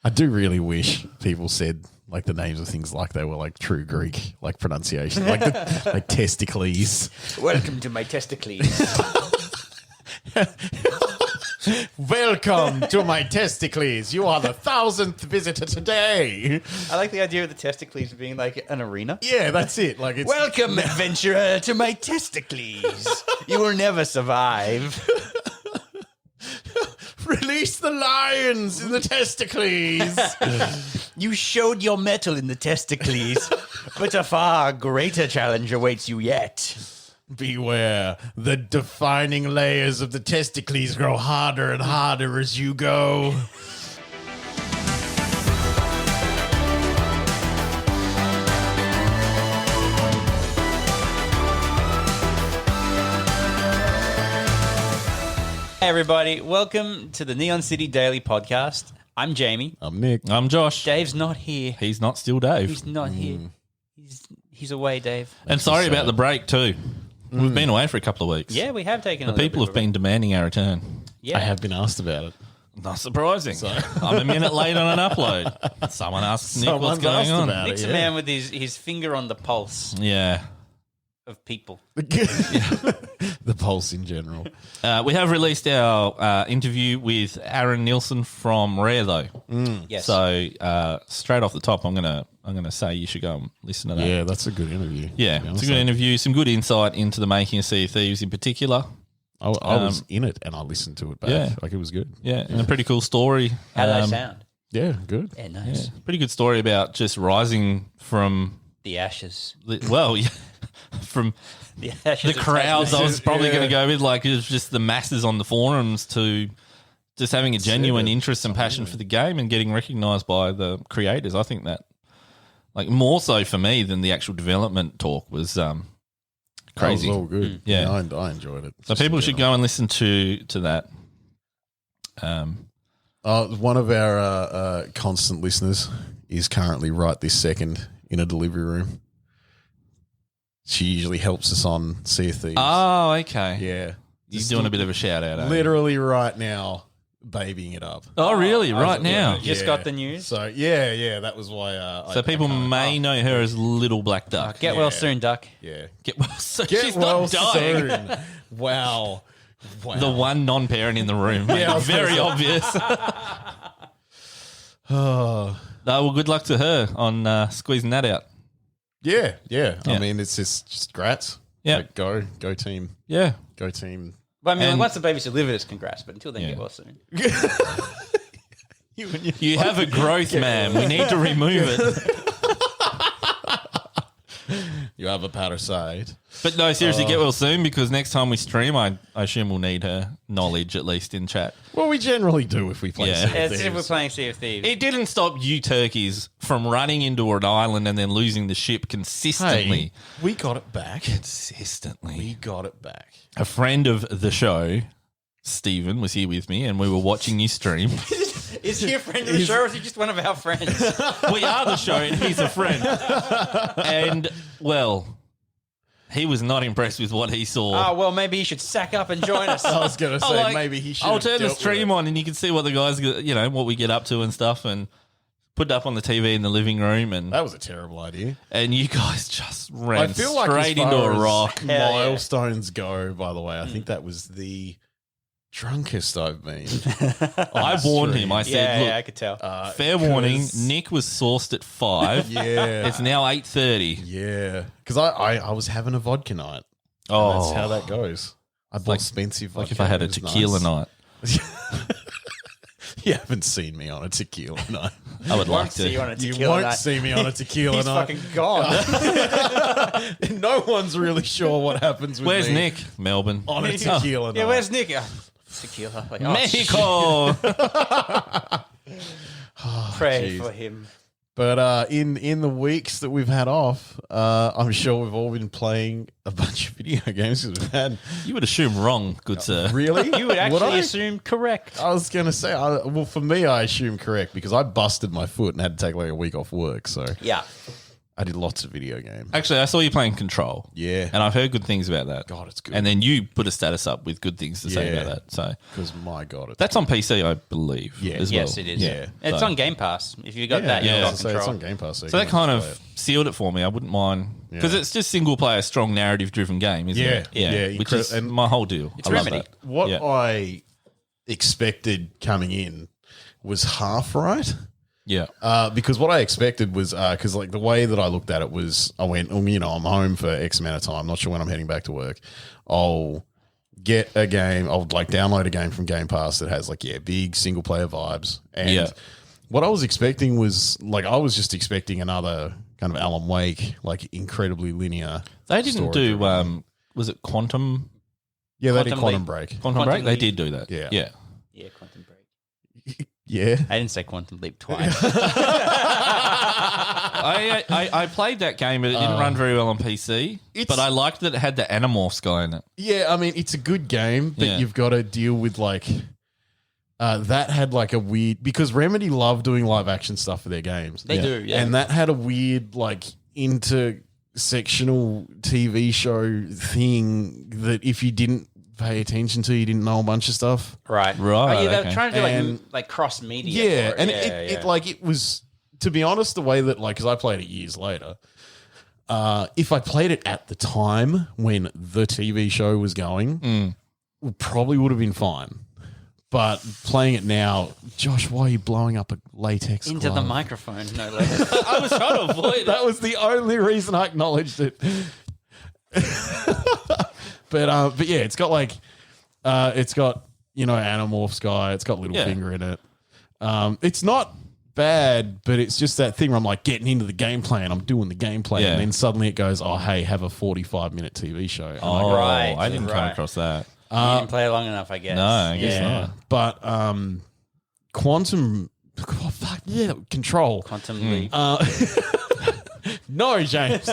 I do really wish people said like the names of things like they were like true Greek, like pronunciation, like like testicles. Welcome to my testicles. Welcome to my testicles. You are the 1,000th visitor today. I like the idea of the testicles being like an arena. Yeah, that's it. Like it's Welcome, adventurer, to my testicles. You will never survive. release the lions in the testicles. You showed your mettle in the testicles, but a far greater challenge awaits you yet. Beware, the defining layers of the testicles grow harder and harder as you go. Hey everybody, welcome to the Neon City Daily Podcast. I'm Jamie. I'm Nick. I'm Josh. Dave's not here. He's not still Dave. He's not here. He's away, Dave. And sorry about the break too. We've been away for a couple of weeks. Yeah, we have taken The people have been demanding our return. Yeah. I have been asked about it. Not surprising. I'm a minute late on an upload. Someone asks Nick what's Someone's going asked on. about it. Nick's a man with his finger on the pulse Yeah. of people. The pulse in general. We have released our interview with Aaron Nielsen from Rare though. Yes. So straight off the top, I'm gonna say you should go and listen to that. Yeah, that's a good interview. Yeah, it's a good interview. Some good insight into the making of Sea of Thieves in particular. I was in it and I listened to it back. Yeah. Like it was good. Yeah, and a pretty cool story. How do they sound? Yeah, good. Yeah, nice. Yeah, pretty good story about just rising from The ashes. from The ashes. the of crowds. I was probably Yeah. going to go with like it was just the masses on the forums to just having a genuine interest and passion for the game and getting recognised by the creators. I think that like more so for me than the actual development talk was crazy. That was all good. Yeah. I enjoyed it. So people should go and listen to that. One of our constant listeners is currently right this second in a delivery room. She usually helps us on Sea of Thieves. Oh, okay. Yeah. You're doing a bit of a shout out. Literally right now, babying it up. Oh, really? Right now. Just got the news. So, yeah, that was why. So people may know her as Little Black Duck. Get well soon, Duck. Yeah. Get well soon. Get She's well not dying. soon. Wow. The one non-parent in the room. Yeah, I was Very gonna obvious. Oh. Well, good luck to her on squeezing that out. Yeah. Yeah. I mean, it's just grats. Yeah. Like, go team. Yeah. Go team. But I mean, And- once the baby's delivered, it's congrats. But until then, Yeah. get well soon. You have a growth, man. We need to remove it. You have a parasite. But no, seriously, get well soon because next time we stream, I assume we'll need her knowledge at least in chat. Well, we generally do if we play Yeah. Sea of As if Thieves. we're playing Sea of Thieves. It didn't stop you turkeys from running into an island and then losing the ship consistently. Hey, we got it back. Consistently. We got it back. A friend of the show, Stephen, was here with me and we were watching you stream. Is he a friend of the show or is he just one of our friends? We are the show and he's a friend. And, well, he was not impressed with what he saw. Oh, well, maybe he should sack up and join us. I was going to say like, maybe he should. I'll turn the stream on and you can see what the guys, what we get up to and stuff and put it up on the TV in the living room. And That was a terrible idea. and you guys just I ran feel like straight as into far a as rock. Hell yeah. milestones go, by the way, I think that was the drunkest I've been. I warned him. I said, yeah, look, I could tell. fair warning, 'cause- Nick was sourced at 5. Yeah. It's now 8:30. Yeah. Because I was having a vodka night. Oh, That's how that goes. I bought expensive vodka. like if I had a It was tequila nice. night. You haven't seen me on a tequila night. I would like Won't see you on to. a You tequila won't night. see me on a tequila He's night. fucking gone. No one's really sure what happens with Where's me Nick? Melbourne. on a tequila night. Yeah, where's Nick? Tequila. Like, oh, Mexico. pray jeez. for him. But in the weeks that we've had off, I'm sure we've all been playing a bunch of video games because we've had. You would assume wrong, good sir. Really? You would actually I? assume correct. I was going to say, well, for me, I assume correct because I busted my foot and had to take like a week off work. So, Yeah. I did lots of video game. Actually, I saw you playing Control. Yeah. And I've heard good things about that. God, it's good. And then you put a status up with good things to say Yeah. about that. So Because my God, it's that's on PC, I believe. Yeah. as Yes, well. it is. Yeah. It's So- on Game Pass. If you got that, yeah. you've got So it's Control. on Game Pass. So that kind of sealed it for me. I wouldn't mind because Yeah. it's just single player, strong narrative driven game, isn't it? Yeah. which Incre- is and my whole deal. It's I love Remedy. that. What Yeah. I expected coming in was half right. Yeah, Because what I expected was because like the way that I looked at it was I went, I'm home for X amount of time. Not sure when I'm heading back to work. I'll get a game. I'll like download a game from Game Pass that has like big single player vibes. And Yeah. what I was expecting was like I was just expecting another kind of Alan Wake, like incredibly linear. they didn't story do. driven. Was it Quantum Yeah, they did Quantum Quantum Leap. Break. Quantum Break? They Leap. did do that. Yeah. yeah. Yeah, Quantum Break. Yeah. I didn't say Quantum Leap twice. I played that game, but it didn't run very well on PC. But I liked that it had the Animorphs guy in it. Yeah, I mean, it's a good game, but Yeah. you've got to deal with like that had like a weird because Remedy love doing live action stuff for their games. They do, yeah. And that had a weird like intersectional TV show thing that if you didn't pay attention to, you didn't know a bunch of stuff. Right. Right, Oh, yeah, they're okay. trying to do And- like cross media. Yeah, for and it. it like it was to be honest, the way that like because I played it years later. If I played it at the time when the TV show was going, probably would have been fine. But playing it now, Josh, why are you blowing up a latex into the glove? microphone, no less. I was trying to avoid That was the only reason I acknowledged it. But yeah, it's got like Animorphs guy. It's got Littlefinger in it. It's not bad, but it's just that thing where I'm like getting into the gameplay and I'm doing the gameplay, Yeah. and then suddenly it goes, oh hey, have a 45-minute TV show. And I Oh, go, Right, I didn't come right. across that. You didn't play long enough, I guess. No, I guess Yeah. not. But Quantum, oh, fuck yeah, Control. Quantum Leap. No, James.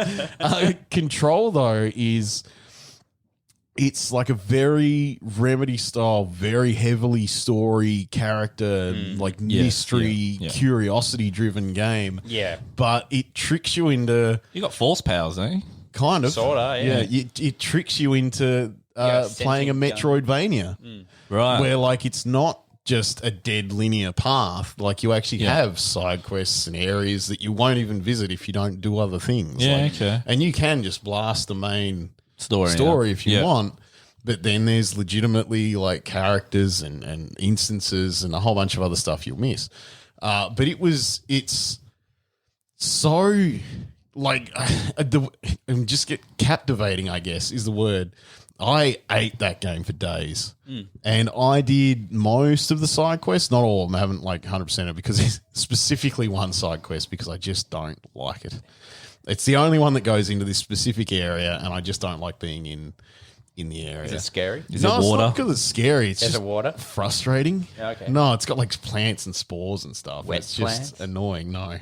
Control though it's like a very Remedy style, very heavily story, character, like mystery, yeah. curiosity driven game. Yeah. But it tricks you into You got force powers, eh? kind of Sorta, yeah. it tricks you into Yeah, playing a sentient Metroidvania, Right. where like it's not just a dead linear path. Like you actually Yeah. have side quests and areas that you won't even visit if you don't do other things. Yeah, Like- okay. And you can just blast the main Story, if you yeah. want. But then there's legitimately like characters and instances and a whole bunch of other stuff you'll miss. But it's so like and just get captivating, I guess is the word. I ate that game for days, and I did most of the side quests. Not all of them. I haven't like 100% it because there's specifically one side quest because I just don't like it. It's the only one that goes into this specific area, and I just don't like being in the area. Is it scary? Is no, it it's water? not because it's scary. It's Is just it water? frustrating. Yeah, okay. No, it's got like plants and spores and stuff. Wet it's just plants? annoying. No,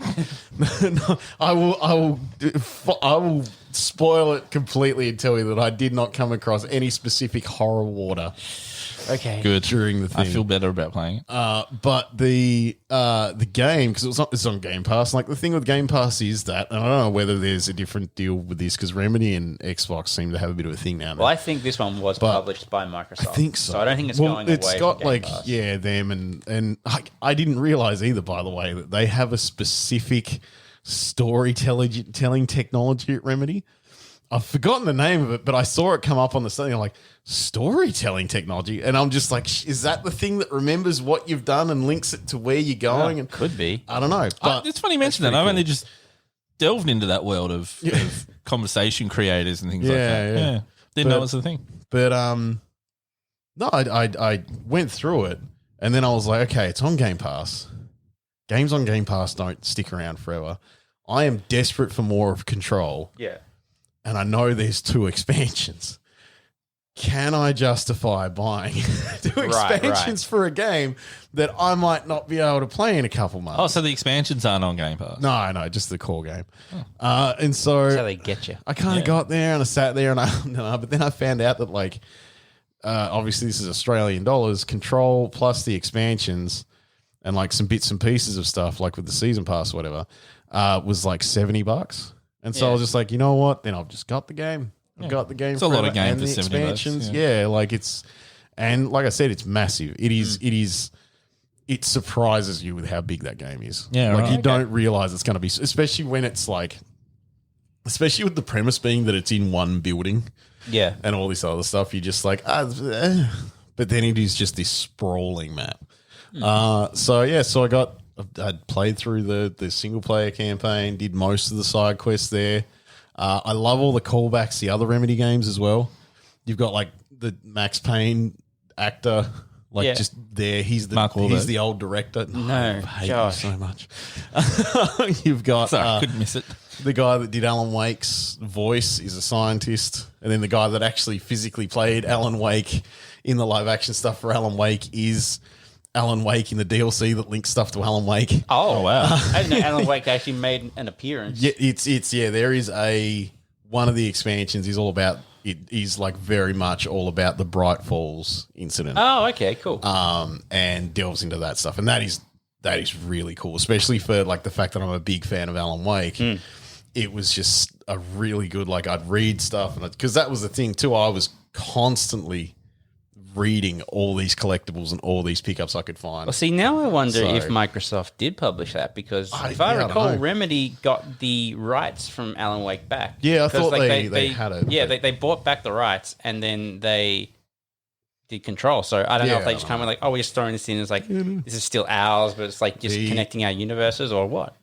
no, I will spoil it completely and tell you that I did not come across any specific horror water Okay. Good. during the thing. I feel better about playing it. But the game, because it's on Game Pass. Like the thing with Game Pass is that, and I don't know whether there's a different deal with this because Remedy and Xbox seem to have a bit of a thing now. Well, I think this one was published by Microsoft. I think so. So I don't think it's well, going it's away got from Game like Pass. them and I didn't realize either. By the way, that they have a specific storytelling technology at Remedy. I've forgotten the name of it, but I saw it come up on the thing. I'm like, storytelling technology, and I'm just like, is that the thing that remembers what you've done and links it to where you're going? And Could be. I don't know, but It's funny you mention that. pretty I've cool. only just delved into that world of conversation creators and things like Yeah, that. yeah. Didn't know But- it was a thing. But no, I went through it, and then I was like, okay, it's on Game Pass. Games on Game Pass don't stick around forever. I am desperate for more of Control, Yeah. and I know there's 2 expansions. Can I justify buying 2 expansions for a game that I might not be able to play in a couple months? Oh, so the expansions aren't on Game Pass. No, just the core game. And so That's how they get you. I kind of got there and I sat there and but then I found out that like, obviously this is Australian dollars, Control plus the expansions and like some bits and pieces of stuff like with the season pass or whatever, was like $70. And so I was just like, you know what? Then I've just got the game. I've got the game. It's a lot of forever, game and for the 70 bucks, expansions. Yeah, like and like I said, it's massive. It is. It surprises you with how big that game is. Yeah, like right. you don't realize it's going to be, especially when it's like, especially with the premise being that it's in one building. Yeah. And all this other stuff, you're just like, but then it is just this sprawling map. So I played through the single player campaign, did most of the side quests there. I love all the callbacks, the other Remedy games as well. You've got like the Max Payne actor, like Yeah. just there. He's Mark Wahlberg. the old director. No, I hate Josh. you so much. You've got Sorry, couldn't miss it. the guy that did Alan Wake's voice is a scientist, and then the guy that actually physically played Alan Wake in the live action stuff for Alan Wake is Alan Wake in the DLC that links stuff to Alan Wake. Oh, wow. I didn't know Alan Wake actually made an appearance. Yeah, it's there is one of the expansions is all about it is like very much all about the Bright Falls incident. Oh, okay, cool. And delves into that stuff, and that is really cool, especially for like the fact that I'm a big fan of Alan Wake. It was just a really good, like I'd read stuff, and because that was the thing too, I was constantly reading all these collectibles and all these pickups I could find. Well, see, now I wonder So- if Microsoft did publish that because if I I don't recall, know. Remedy got the rights from Alan Wake back. Yeah, I 'Cause, thought like, they had it, Yeah, but- they bought back the rights and then they did Control. So I don't know if Yeah, they I just don't kind of like, oh, we're just throwing this in as like this is still ours, but it's like just connecting our universes or what?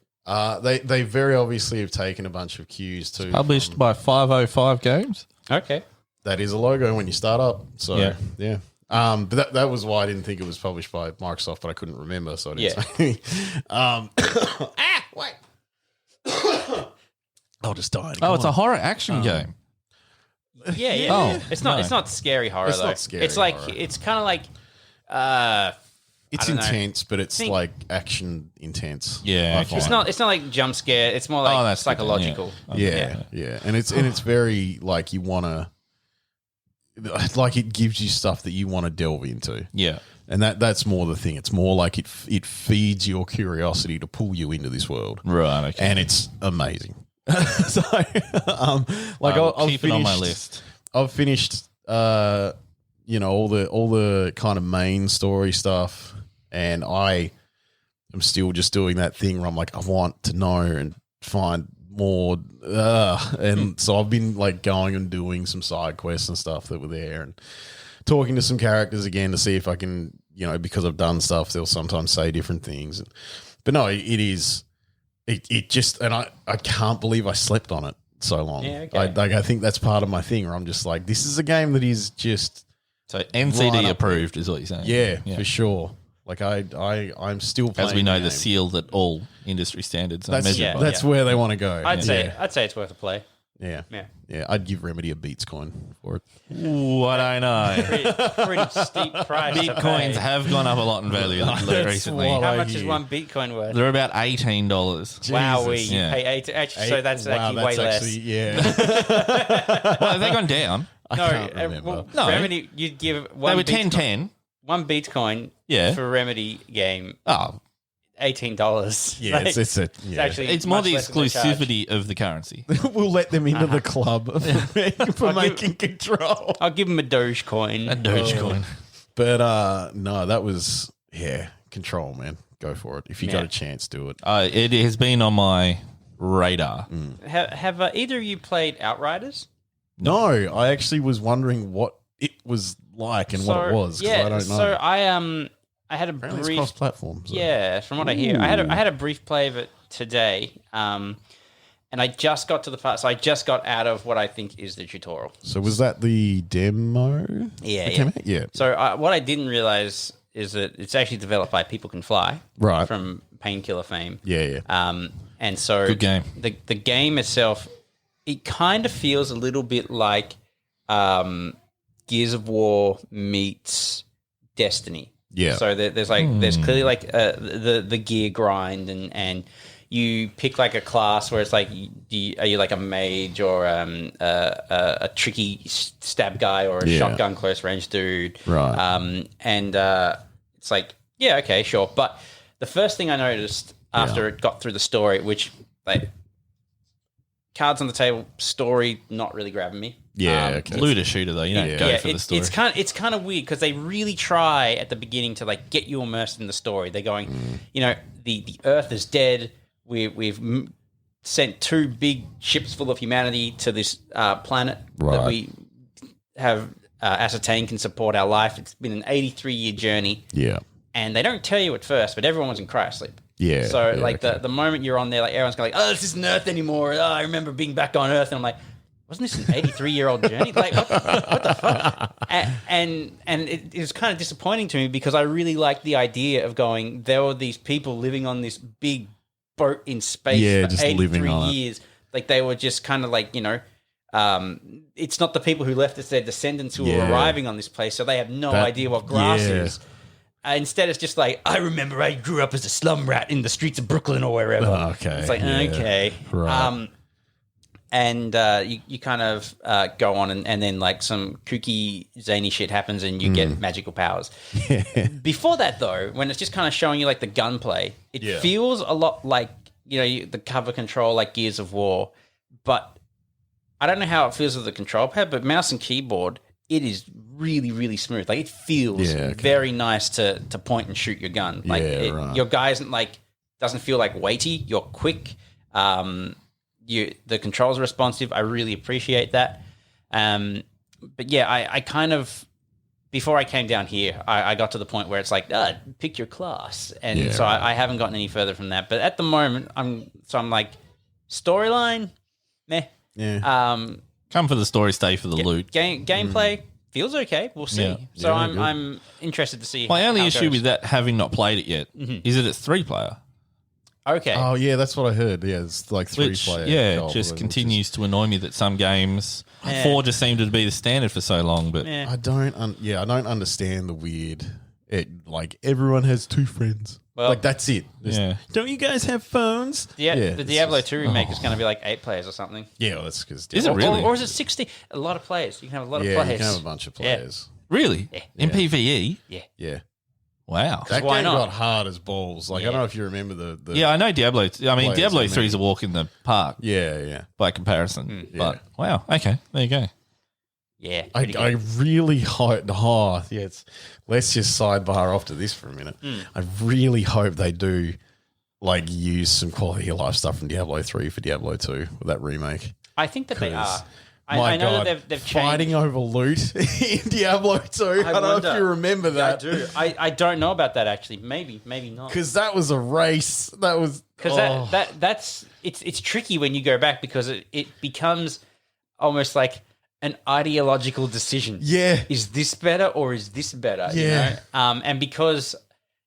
They very obviously have taken a bunch of cues too. Published by 505 Games. Okay. That is a logo when you start up. So Yeah. yeah. But that was why I didn't think it was published by Microsoft, but I couldn't remember, so I didn't say. Wait. I'll just die. Oh, it's a horror action game. Yeah, yeah. Oh, it's not. no. It's not scary horror It's though. not scary It's like horror. it's kind of like. It's I don't know. intense, but it's Think- like action intense. Yeah, I okay. find. It's not. It's not like jump scare. It's more Oh, like that's good then, psychological. Yeah. And it's very like you want to, like it gives you stuff that you want to delve into. Yeah. And that's more the thing. It's more like it feeds your curiosity to pull you into this world. Right, okay. And it's amazing. So, like I'll I've keep it on my finished- list. I've finished, all the kind of main story stuff, and I am still just doing that thing where I'm like, I want to know and find more, and so I've been like going and doing some side quests and stuff that were there, and talking to some characters again to see if I can, because I've done stuff, they'll sometimes say different things, but no, it is. It just, and I can't believe I slept on it so long. Yeah, okay. I think that's part of my thing where I'm just like, this is a game that is just, So NCD Right up approved is what you're saying. yeah. For sure. Like I'm still playing. As we know, the game. seal that all industry standards are That's measured yeah, by. that's where they want to go. I'd say. Yeah. I'd say it's worth a play. Yeah. Yeah. Yeah. I'd give Remedy a Beats coin for it. What I know. Pretty steep price. to Bitcoins pay. have gone up a lot in value recently. what How I much is hear. one Bitcoin worth? They're about $18. Wow, we Jesus. Yeah. pay 8. Actually, so that's Wow, actually way less. yeah. Well, they've gone down. I No, can't remember. No. Remedy, you'd give They one were Bitcoin, 10.10. one Bitcoin Yeah. for a Remedy game, Oh, $18. Yeah, Like, it's it's actually it's more much the less than they charge. exclusivity of the currency. we'll let them into the club for I'll give- making control. I'll give him a Dogecoin. A Dogecoin. But no, that was control, man. Go for it. If you got Yeah. a chance, do it. It has been on my radar. Have either of you played Outriders? No, I actually was wondering what it was like and what it was. 'Cause Yeah, I don't know. so I had a Apparently it's brief. cross-platform. So. Yeah, from what I hear, I had a brief play of it today, and I just got to the part. So I just got out of what I think is the tutorial. So was that the demo? Yeah, that yeah. came out? Yeah. So what I didn't realize is that it's actually developed by People Can Fly, Right. from Painkiller fame. Yeah. And so Good game. The game itself, it kind of feels a little bit like Gears of War meets Destiny. Yeah. So there's clearly like the gear grind and you pick like a class where it's like are you like a mage or a tricky stab guy or a Yeah. shotgun close range dude. Right. And it's like, yeah, okay, sure. But the first thing I noticed after it got through the story, which like cards on the table, story not really grabbing me. Yeah, okay. Looter shooter though, you don't go for the story. It's kind of weird because they really try at the beginning to like get you immersed in the story. They're going, the Earth is dead. We've sent 2 big ships full of humanity to this planet that we have ascertained can support our life. It's been an 83-year journey. Yeah. And they don't tell you at first, but everyone was in cryosleep. Yeah. So the moment you're on there, like everyone's going like, oh, this isn't Earth anymore. Oh, I remember being back on Earth, and I'm like, wasn't this an 83-year-old journey? Like, what the fuck? And it was kind of disappointing to me because I really liked the idea of going, there were these people living on this big boat in space for just 83 living on it. years. Like they were just kind of like, it's not the people who left, it's their descendants who are arriving on this place, so they have no idea what grass is. Instead, it's just like, I remember I grew up as a slum rat in the streets of Brooklyn or wherever. Okay. It's like, okay. Right. And you kind of go on and then like some kooky, zany shit happens and you get magical powers. Before that, though, when it's just kind of showing you like the gunplay, it feels a lot like, the cover control like Gears of War. But I don't know how it feels with the control pad, but mouse and keyboard, it is really, really smooth. Like it feels very nice to point and shoot your gun. Like your guy isn't like, doesn't feel like weighty. You're quick. The controls are responsive. I really appreciate that. But yeah, I kind of, before I came down here, I got to the point where it's like, pick your class. And I haven't gotten any further from that. But at the moment, I'm like, storyline, meh. Yeah. Come for the story, stay for the loot. Gameplay feels okay. We'll see. Yeah. So I'm interested to see. My only how it issue goes. with that, having not played it yet, is that it's 3-player. Okay. Oh, yeah, that's what I heard. Yeah, it's like 3-player. It just continues to annoy me that some games, 4 just seemed to be the standard for so long. But I don't understand the weird. Like everyone has 2 friends. Well, like that's it. Don't you guys have phones? The Diablo 2 remake is going to be like 8 players or something. Yeah, well, that's because Is it really? Or is it 60? A lot of players. You can have a lot of players. you can have a bunch of players. Really? Yeah. In PvE? Yeah. Wow. That why game not? got hard as balls. Like I don't know if you remember the Yeah, I know Diablo. I mean, players Diablo in 3 is a walk in the park yeah. by comparison. But wow, okay, there you go. Yeah. I really hope. Let's just sidebar off to this for a minute. I really hope they do like use some quality of life stuff from Diablo 3 for Diablo 2 with that remake. I think that they are. My I know God, that they've fighting changed. over loot in Diablo 2. I don't know if you remember that. Yeah, I do. I don't know about that actually. Maybe not. Because that was a race. That was Because that's it's tricky when you go back because it becomes almost like an ideological decision. Yeah. Is this better or is this better? Yeah. You know? And because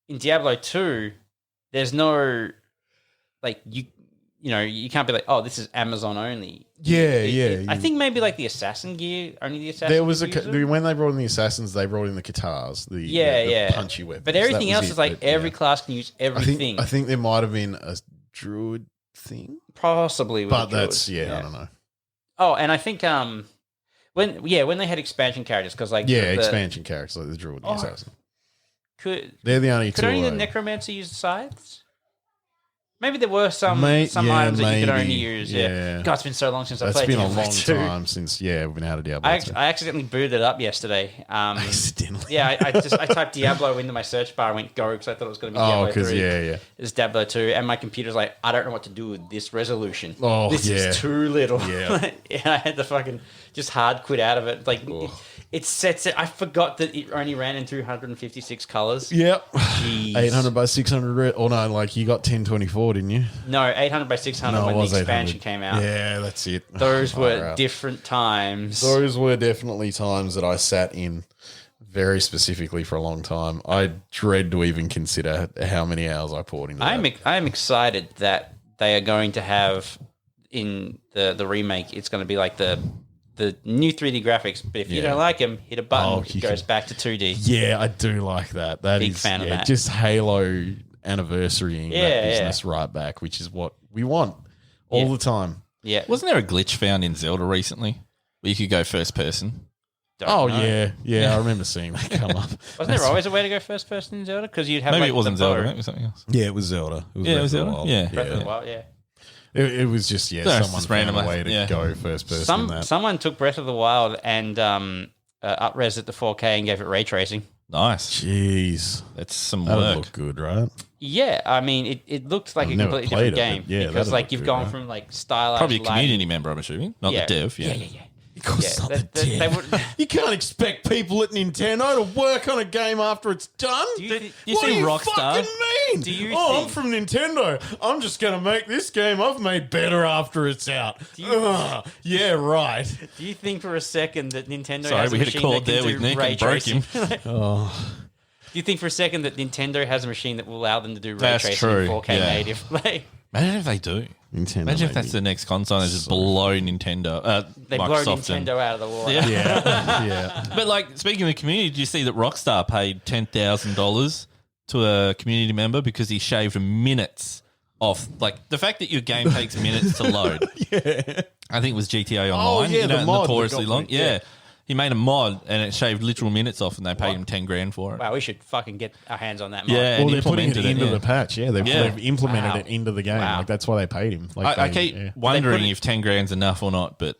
in Diablo 2, there's no like you can't be like, oh, this is Amazon only. Yeah. I think maybe like the assassin gear, only the assassin. There was when they brought in the assassins, they brought in the katars, the punchy weapons. But everything That was else is like every class can use I everything. think there might have been a druid thing, Possibly, with but a druid. that's I don't know. Oh, and I think when they had expansion characters because like expansion characters like the druid and the assassin. They're the only two. Could only the necromancer use the scythes? Maybe there were some items that you could only use. Yeah. God, it's been so long since I played. It's been a Diablo long 2. time since we've been out of Diablo. I accidentally booted it up yesterday. Accidentally. Yeah, I typed Diablo into my search bar and went go because I thought it was going to be Diablo 3. It's Diablo 2, and my computer's like, I don't know what to do with this resolution. Oh, this is too little. Yeah. I had to fucking just hard quit out of it. Like it sets it. I forgot that it only ran in 256 colors. Yep. Jeez. 800 by 600 red. Or no, like you got 1024, didn't you? No, 800 by 600 when the expansion came out. Yeah, that's it. Those were different times. Those were definitely times that I sat in very specifically for a long time. I dread to even consider how many hours I poured into that. I am excited that they are going to have in the remake, it's going to be like the new 3D graphics, but if you don't like them, hit a button, it goes back to 2D. Yeah, I do like that. Big fan of that. Just Halo anniversarying that business right back, which is what we want all the time. Yeah. Wasn't there a glitch found in Zelda recently where you could go first person? Don't know. Yeah. I remember seeing that come up. Wasn't there always a way to go first person in Zelda? Because you'd have Maybe like it wasn't the bow. Zelda, maybe it was something else. Yeah, it was Zelda. Yeah, it was Zelda. Breath of the Yeah. Breath of the Wild, yeah. It was just No, it's someone just found random, a way to yeah. go first person in that. Someone took Breath of the Wild and up-res it to 4K and gave it ray tracing. Nice. Jeez, That's some that would work. look good, right? Yeah, I mean, it looked like a never completely different played it, game but yeah, because that'd like look you've good, gone right? from like stylized Probably a lighting- community member, I'm assuming, not the dev. Yeah. yeah. Because Yeah, not they- the they dev. would- You can't expect people at Nintendo to work on a game after it's done. Do you thi- you what see do you Rockstar? fucking mean? Do you I'm think- from Nintendo. I'm just going to make this game I've made better after it's out. Ugh, yeah, right. Do you think for a second that Nintendo Sorry, has we a hit a machine chord that can there do with Nick ray and broke tracing? him. Do you think for a second that Nintendo has a machine that will allow them to do ray That's tracing true, in 4K yeah. native? Like, Imagine if they do. Nintendo. Imagine if that's the next console and they just blow Nintendo. they blow Microsoft and- Nintendo out of the water. Yeah. Yeah. But like speaking of the community, did you see that Rockstar paid $10,000 to a community member because he shaved minutes off? Like the fact that your game takes minutes to load. Yeah. I think it was GTA Online. yeah, the mod that notoriously got long. leaked, Yeah. yeah. He made a mod and it shaved literal minutes off, and they paid him $10,000 for it. Wow, we should fucking get our hands on that mod. Yeah. Well, And they're putting it implemented it, into yeah. the patch. Yeah, they've implemented Wow. it into the game. Wow. Like that's why they paid him. Like I they- keep yeah. wondering They put it- if $10,000's enough or not, but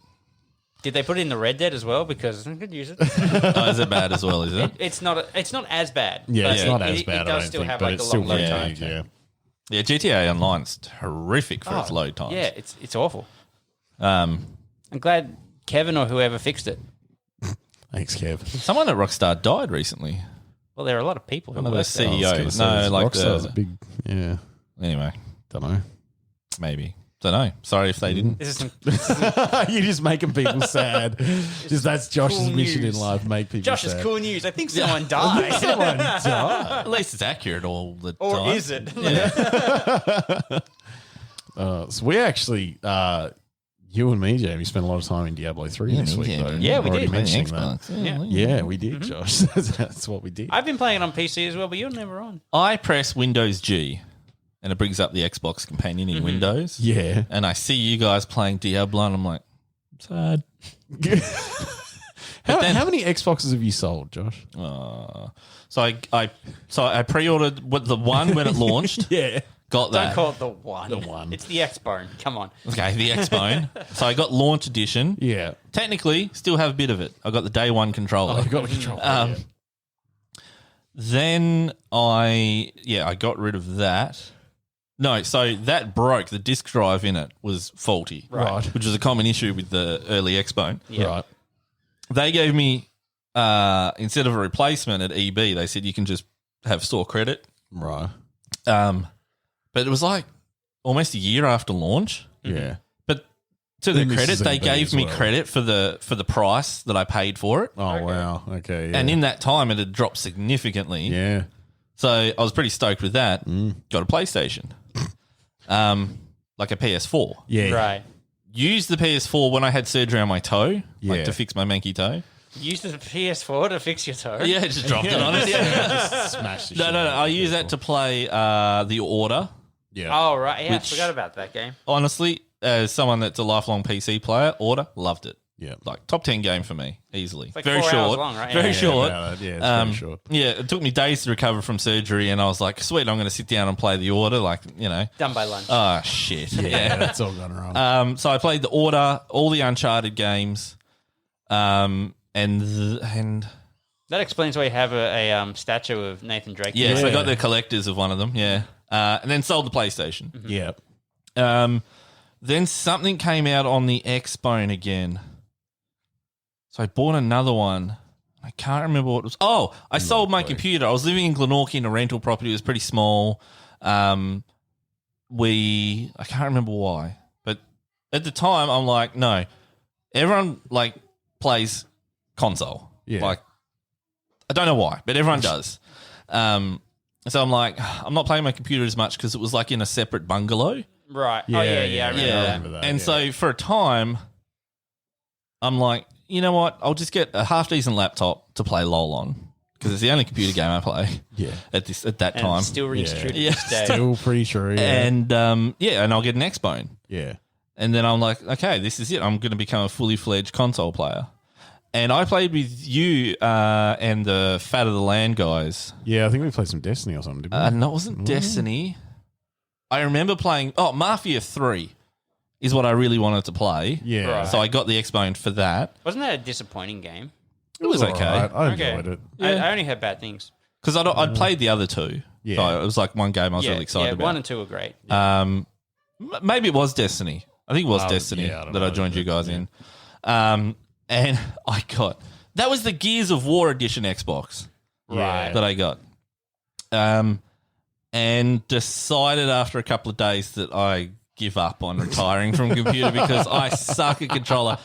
Did they put it in the Red Dead as well? Because I could use it. is it bad as well? Is it? It's not as bad. Yeah, but it's not as bad. It I does don't still think, have but like it's a still long load very time. big, yeah. Yeah, GTA Online's horrific for its load times. Yeah, it's awful. Um, I'm glad Kevin or whoever fixed it. Thanks, Kev. someone at Rockstar died recently. Well, there are a lot of people who One of the work there. CEOs. No, like Rockstar's a big. Yeah, Anyway, don't know. maybe. Don't know. Sorry if they didn't. This is some, You're just making people sad. Just that's Josh's cool mission news. in life: make people Josh's sad. cool news. I think someone died. Someone died. At least it's accurate all the Or time. is it? So we actually, you and me, Jamie, spent a lot of time in Diablo 3 this week. Though. Yeah, we Already did. mentioning that. Yeah, we did, Josh. That's what we did. I've been playing it on PC as well, but you're never on. I press Windows G, and it brings up the Xbox companion in Windows. Yeah. And I see you guys playing Diablo, and I'm like, sad. How many Xboxes have you sold, Josh? So I pre-ordered the one when it launched. Yeah. Got Don't that. call it the one. The one. It's the X-Bone. Come on. Okay, the Xbone. So I got launch edition. Yeah. Technically, still have a bit of it. I got the day one controller. I've got the control. Then I got rid of that. No, so that broke. The disk drive in it was faulty. Right. Which is a common issue with the early Xbone. Yeah. Right. They gave me, instead of a replacement at EB, they said you can just have store credit. Right. But it was like almost a year after launch. Yeah. But to Then their this credit, is they EB gave as me well. credit for the price that I paid for it. Oh, wow. Okay. Yeah. And in that time, it had dropped significantly. yeah. So I was pretty stoked with that. Got a PlayStation, like a PS4. Yeah. Right. Used the PS4 when I had surgery on my toe, Yeah. like to fix my manky toe. Use the PS4 to fix your toe. Yeah, just dropped it on it. Yeah. Just smash the No, shit no, no. out I of use that to play The Order. Yeah. Oh, right. Yeah, Which- I forgot about that game. Honestly, as someone that's a lifelong PC player, Order, loved it. Yeah. Like top 10 game for me, easily. like very 4 short. hours long, right? Very Yeah. short. about that. Yeah, it's very short. Yeah, it took me days to recover from surgery, and I was like, sweet, I'm going to sit down and play The Order. Like, you know. Done by lunch. Oh, shit. Yeah, that's all gone wrong. So I played The Order, all the Uncharted games, and that explains why you have a statue of Nathan Drake. yeah, so I Yeah. got the collectors of one of them, yeah. And then sold the PlayStation. Yeah. Then something came out on the Xbone again. So I bought another one. I can't remember what it was. Oh, I sold my computer. I was living in Glenorchy in a rental property. It was pretty small. I can't remember why. But at the time, I'm like, no. Everyone, like, plays console. Yeah. Like, I don't know why, but everyone does. So I'm like, I'm not playing my computer as much because it was, like, in a separate bungalow. Right. Oh, yeah. I remember I that. remember that, And yeah. so for a time, I'm like, you know what? I'll just get a half decent laptop to play LOL on because it's the only computer game I play. Yeah. At that And time. it still rings Yeah. true to Yeah. this day. Still pretty true. Yeah. and and I'll get an Xbone. yeah. And then I'm like, okay, this is it. I'm going to become a fully fledged console player. And I played with you and the Fat of the Land guys. Yeah, I think we played some Destiny or something, didn't we? No, it wasn't Destiny. I remember playing Mafia 3. is what I really wanted to play. Yeah. Right. So I got the X-Bone for that. Wasn't that a disappointing game? It was okay. Alright, I Okay. enjoyed it. I only heard bad things. Because I'd played the other two. Yeah. So it was like one game I was really excited about. 1 and 2 were great. Maybe it was Destiny. I think it was Destiny I don't that know. I joined you guys in. And I got... That was the Gears of War Edition Xbox Right. that I got. And decided after a couple of days that I give up on retiring from computer because I suck at controller.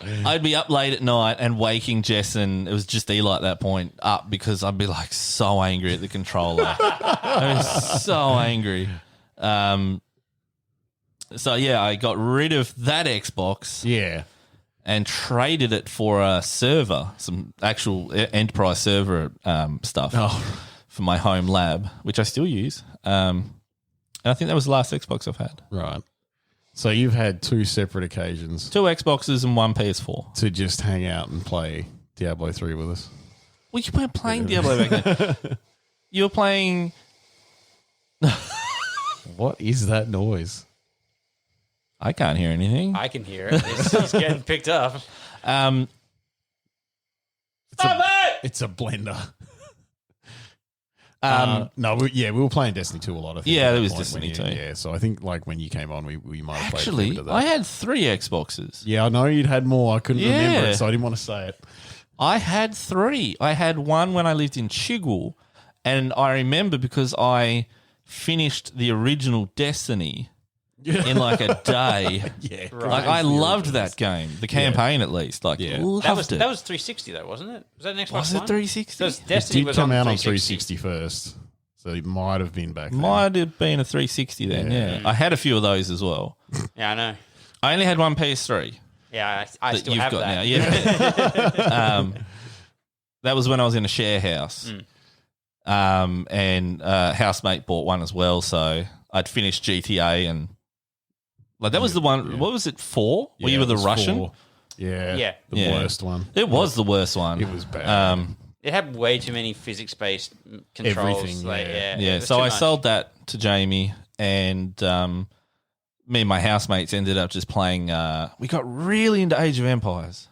I'd be up late at night and waking Jess, and it was just Eli at that point, up because I'd be like so angry at the controller. I was so angry. So yeah, I got rid of that Xbox Yeah. and traded it for a server, some actual enterprise server stuff for my home lab, which I still use. And I think that was the last Xbox I've had. Right. So you've had 2 separate occasions 2 Xboxes and 1 PS4. to just hang out and play Diablo 3 with us. Well, you weren't playing Diablo back then. You were playing... What is that noise? I can't hear anything. I can hear it. It's getting picked up. It's a blender. No, we were playing Destiny 2 a lot. I think, Yeah, at there that was point Destiny when 2. Yeah, so I think like when you came on, we might have played a Actually, bit of that. I had 3 Xboxes. Yeah, I know you'd had more. I couldn't remember Yeah. it, so I didn't want to say it. I had 3. I had one when I lived in Chigwell, and I remember because I finished the original Destiny in like a day. Yeah, Like I loved that game, the campaign at least. Like Yeah. loved it. That was 360 though, wasn't it? Was that an Xbox Was it One? 360? Because It Destiny did was come on out on 360 360 first, so it might have been back then. Might have been a 360 then. Yeah, I had a few of those as well. Yeah, I know. I only had one PS3 Yeah, I that still you've have got that. now. Yeah. That was when I was in a share house. And housemate bought one as well, so I'd finished GTA and like that was the one. What was it 4? Where you were it the was Russian? 4. Yeah, Yeah. the Yeah. worst one. It was the worst one. It was bad. It had way too many physics-based controls. Everything, Like, yeah. Yeah, it was so too I much. sold that to Jamie, and me and my housemates ended up just playing. We got really into Age of Empires.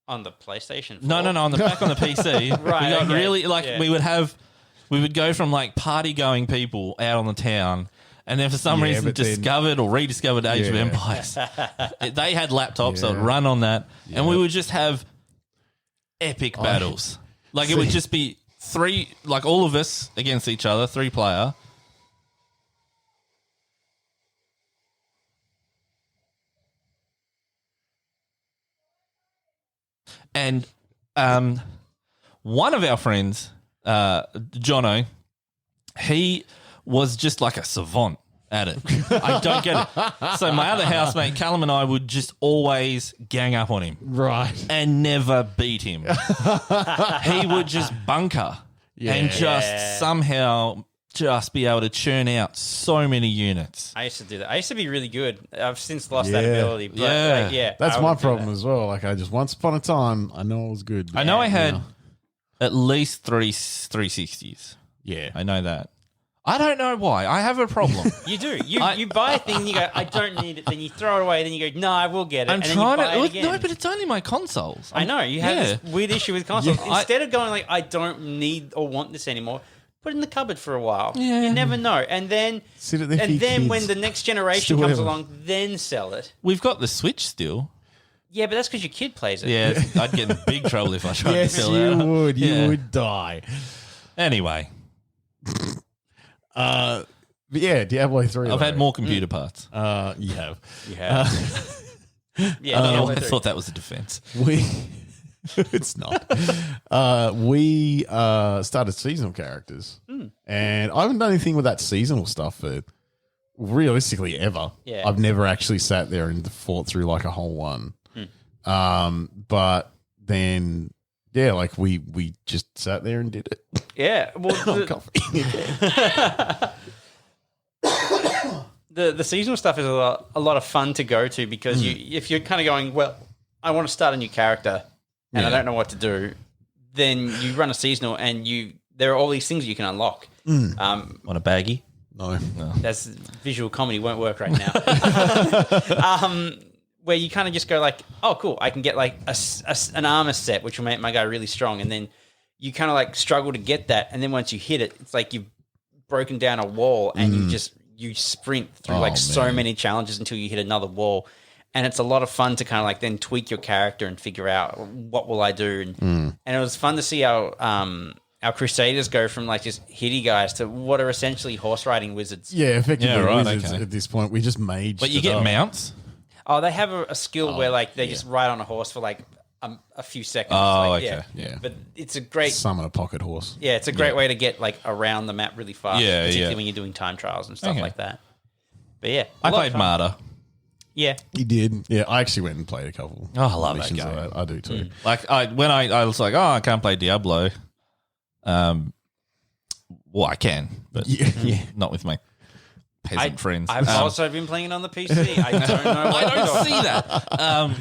on the PlayStation 4. No, on the back on the PC. Right, We got okay. really like Yeah. we would go from like party going people out on the town. And then for some Yeah, reason but then- discovered or rediscovered Age of Yeah. Empires. They had laptops that would Yeah. run on that. And we would just have epic battles. Like it would just be 3, like all of us against each other, 3 player. And one of our friends, Jono, he was just like a savant at it. I don't get it. So my other housemate, Callum, and I would just always gang up on him Right. and never beat him. He would just bunker and just somehow just be able to churn out so many units. I used to do that. I used to be really good. I've since lost that Yeah. ability. But Yeah. like, yeah. That's I my would do problem that. as well. Like I just once upon a time, I know I was good. I know I had Yeah. at least 360s. Yeah. I know that. I don't know why. I have a problem. You do. You buy a thing and you go, I don't need it. Then you throw it away. Then you go, no, I will get it. I'm and trying then you buy it to. again. No, but it's only my consoles. I know. You have Yeah. this weird issue with consoles. Yeah, Instead of going like, I don't need or want this anymore, put it in the cupboard for a while. Yeah. You never know. And then Sit it there for your when kids. the next generation Still comes ever. along, then sell it. We've got the Switch still. Yeah, but that's because your kid plays it. Yeah, I'd get in big trouble if I tried Yes, to sell you that. would. You Yeah. would die. Anyway, But yeah, Diablo 3. I've though. had more computer parts. You have. You have. Yeah. Oh, Diablo I 3. thought that was a defense. We. It's not. We started seasonal characters, and I haven't done anything with that seasonal stuff for realistically ever. Yeah. I've never actually sat there and fought through like a whole one. But then, yeah, like we just sat there and did it. Yeah. Well, I'm coughing again. the seasonal stuff is a lot of fun to go to because if you're kind of going, well, I want to start a new character and I don't know what to do, then you run a seasonal and there are all these things you can unlock. Want a baggie? No. That's visual comedy won't work right now. Where you kind of just go like, oh, cool, I can get like an armor set, which will make my guy really strong, and then you kind of like struggle to get that, and then once you hit it, it's like you've broken down a wall, and you sprint through so many challenges until you hit another wall, and it's a lot of fun to kind of like then tweak your character and figure out what will I do, and it was fun to see our Crusaders go from like just hitty guys to what are essentially horse riding wizards. Yeah, effectively wizards okay. at this point. We just made. But you get mounts. Oh, they have a skill where like they just ride on a horse for like a few seconds. Oh, like, okay. Yeah. But it's a great Summon a pocket horse. Yeah, it's a great way to get like around the map really fast. Yeah, particularly yeah. when you're doing time trials and stuff Okay. like that. But yeah, I a lot played of fun. Martyr. Yeah, He did. Yeah, I actually went and played a couple. Oh, I love that missions game. of that. I do too. Like when I was like, oh, I can't play Diablo. Well, I can, but Yeah. not with my peasant friends. I've also been playing it on the PC. I don't know. I What don't see that.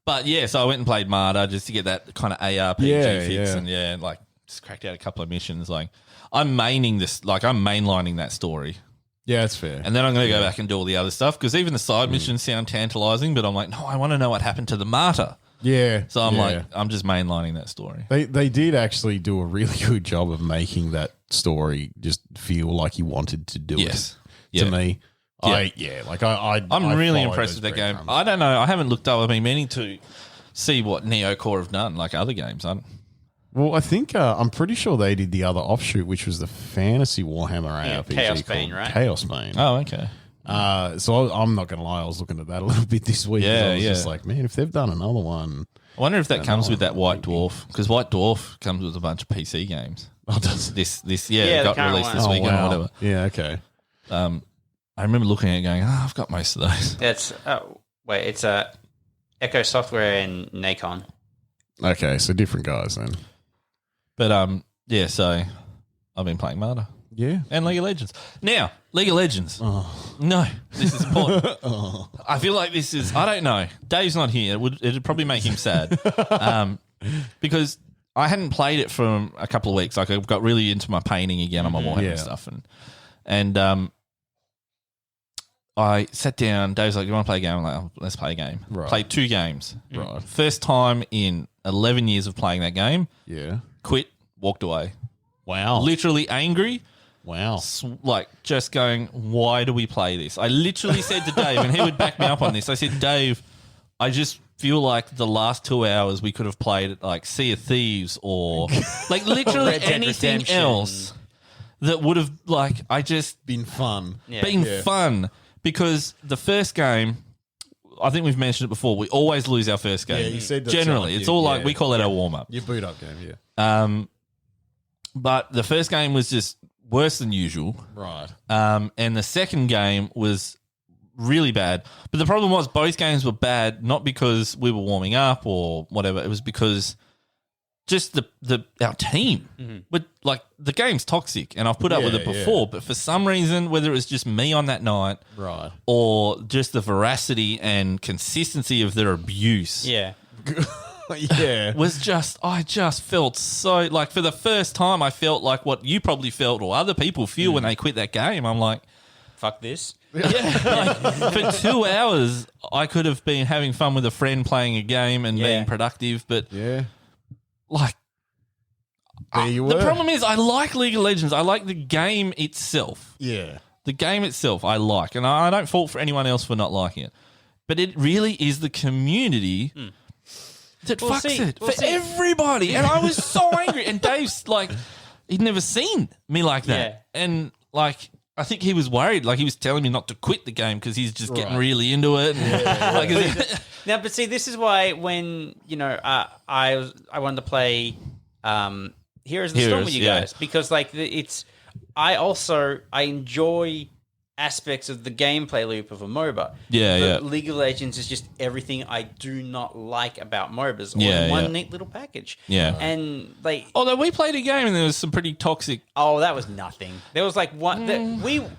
But yeah, so I went and played Martyr just to get that kind of ARPG Yeah, fix, yeah. and like just cracked out a couple of missions. Like I'm mainlining that story, Yeah, it's fair. and then I'm going to go back and do all the other stuff because even the side missions sound tantalizing. But I'm like, no, I want to know what happened to the Martyr. yeah. So I'm yeah. like, I'm just mainlining that story. They did actually do a really good job of making that story just feel like you wanted to do Yes. it. Yeah. To me, I'm really follow impressed those with that game. breadcrumbs. I don't know. I haven't looked up. I've been meaning to see what Neocore have done, like other games. Well, I think I'm pretty sure they did the other offshoot, which was the fantasy Warhammer RPG, Chaos called Bane, right? Chaos Bane. Oh, okay. So I'm not gonna lie, I was looking at that a little bit this week. Yeah, I was just yeah. like, man, if they've done another one, I wonder if that comes with that White Dwarf, because White Dwarf comes with a bunch of PC games. oh, does it? Yeah, It the got current released one. this Oh, weekend wow. or whatever. Yeah, okay. I remember looking at it going, I've got most of those. It's it's Echo Software and Nacon. Okay, so different guys then. But yeah, so I've been playing Martyr Yeah. and League of Legends. Now, League of Legends. Oh. No, this is important. I feel like this is, I don't know. Dave's not here. It'd probably make him sad. Because I hadn't played it for a couple of weeks. Like I got really into my painting again on my Warhammer Yeah. stuff. And I sat down. Dave's like, you want to play a game? I'm like, oh, let's play a game. Right. Played 2 games. Right. First time in 11 years of playing that game. Yeah. Quit, walked away. Wow. Literally angry. Wow. Like just going, why do we play this? I literally said to Dave, and he would back me up on this. I said, Dave, I just feel like the last 2 hours we could have played like Sea of Thieves or like literally Red Dead anything Redemption. else that would have like I just Been fun. Yeah. been Yeah. fun because the first game. I think we've mentioned it before. We always lose our first game. Yeah, you said that generally. to It's you, all like yeah. we call it our warm up. Your boot up game, yeah. But the first game was just worse than usual. Right. And the second game was really bad. But the problem was both games were bad, not because we were warming up or whatever. It was because just our team. But like the game's toxic, and I've put up with it Yeah, before. But for some reason, whether it was just me on that night Right. or just the veracity and consistency of their abuse, Yeah. yeah. was just I just felt so like for the first time I felt like what you probably felt or other people feel when they quit that game. I'm like, Fuck this. yeah, like, for 2 hours I could have been having fun with a friend playing a game and Yeah. being productive, but Yeah. like There you were. the problem is I like League of Legends. I like the game itself. Yeah. The game itself I like, and I don't fault for anyone else for not liking it. But it really is the community that We'll fucks see. it We'll for see. everybody. And I was so angry. And Dave's like, he'd never seen me like that. Yeah. And like, I think he was worried. Like he was telling me not to quit the game because he's just getting Right. really into it. And, like, Now, but see, this is why when I wanted to play Heroes of the Storm Heroes, with you yeah. guys because like I enjoy aspects of the gameplay loop of a MOBA. Yeah, but yeah. League of Legends is just everything I do not like about MOBAs. All Yeah, in one yeah. neat little package. Yeah. and like. although we played a game and there was some pretty toxic. Oh, that was nothing. There was like one that we went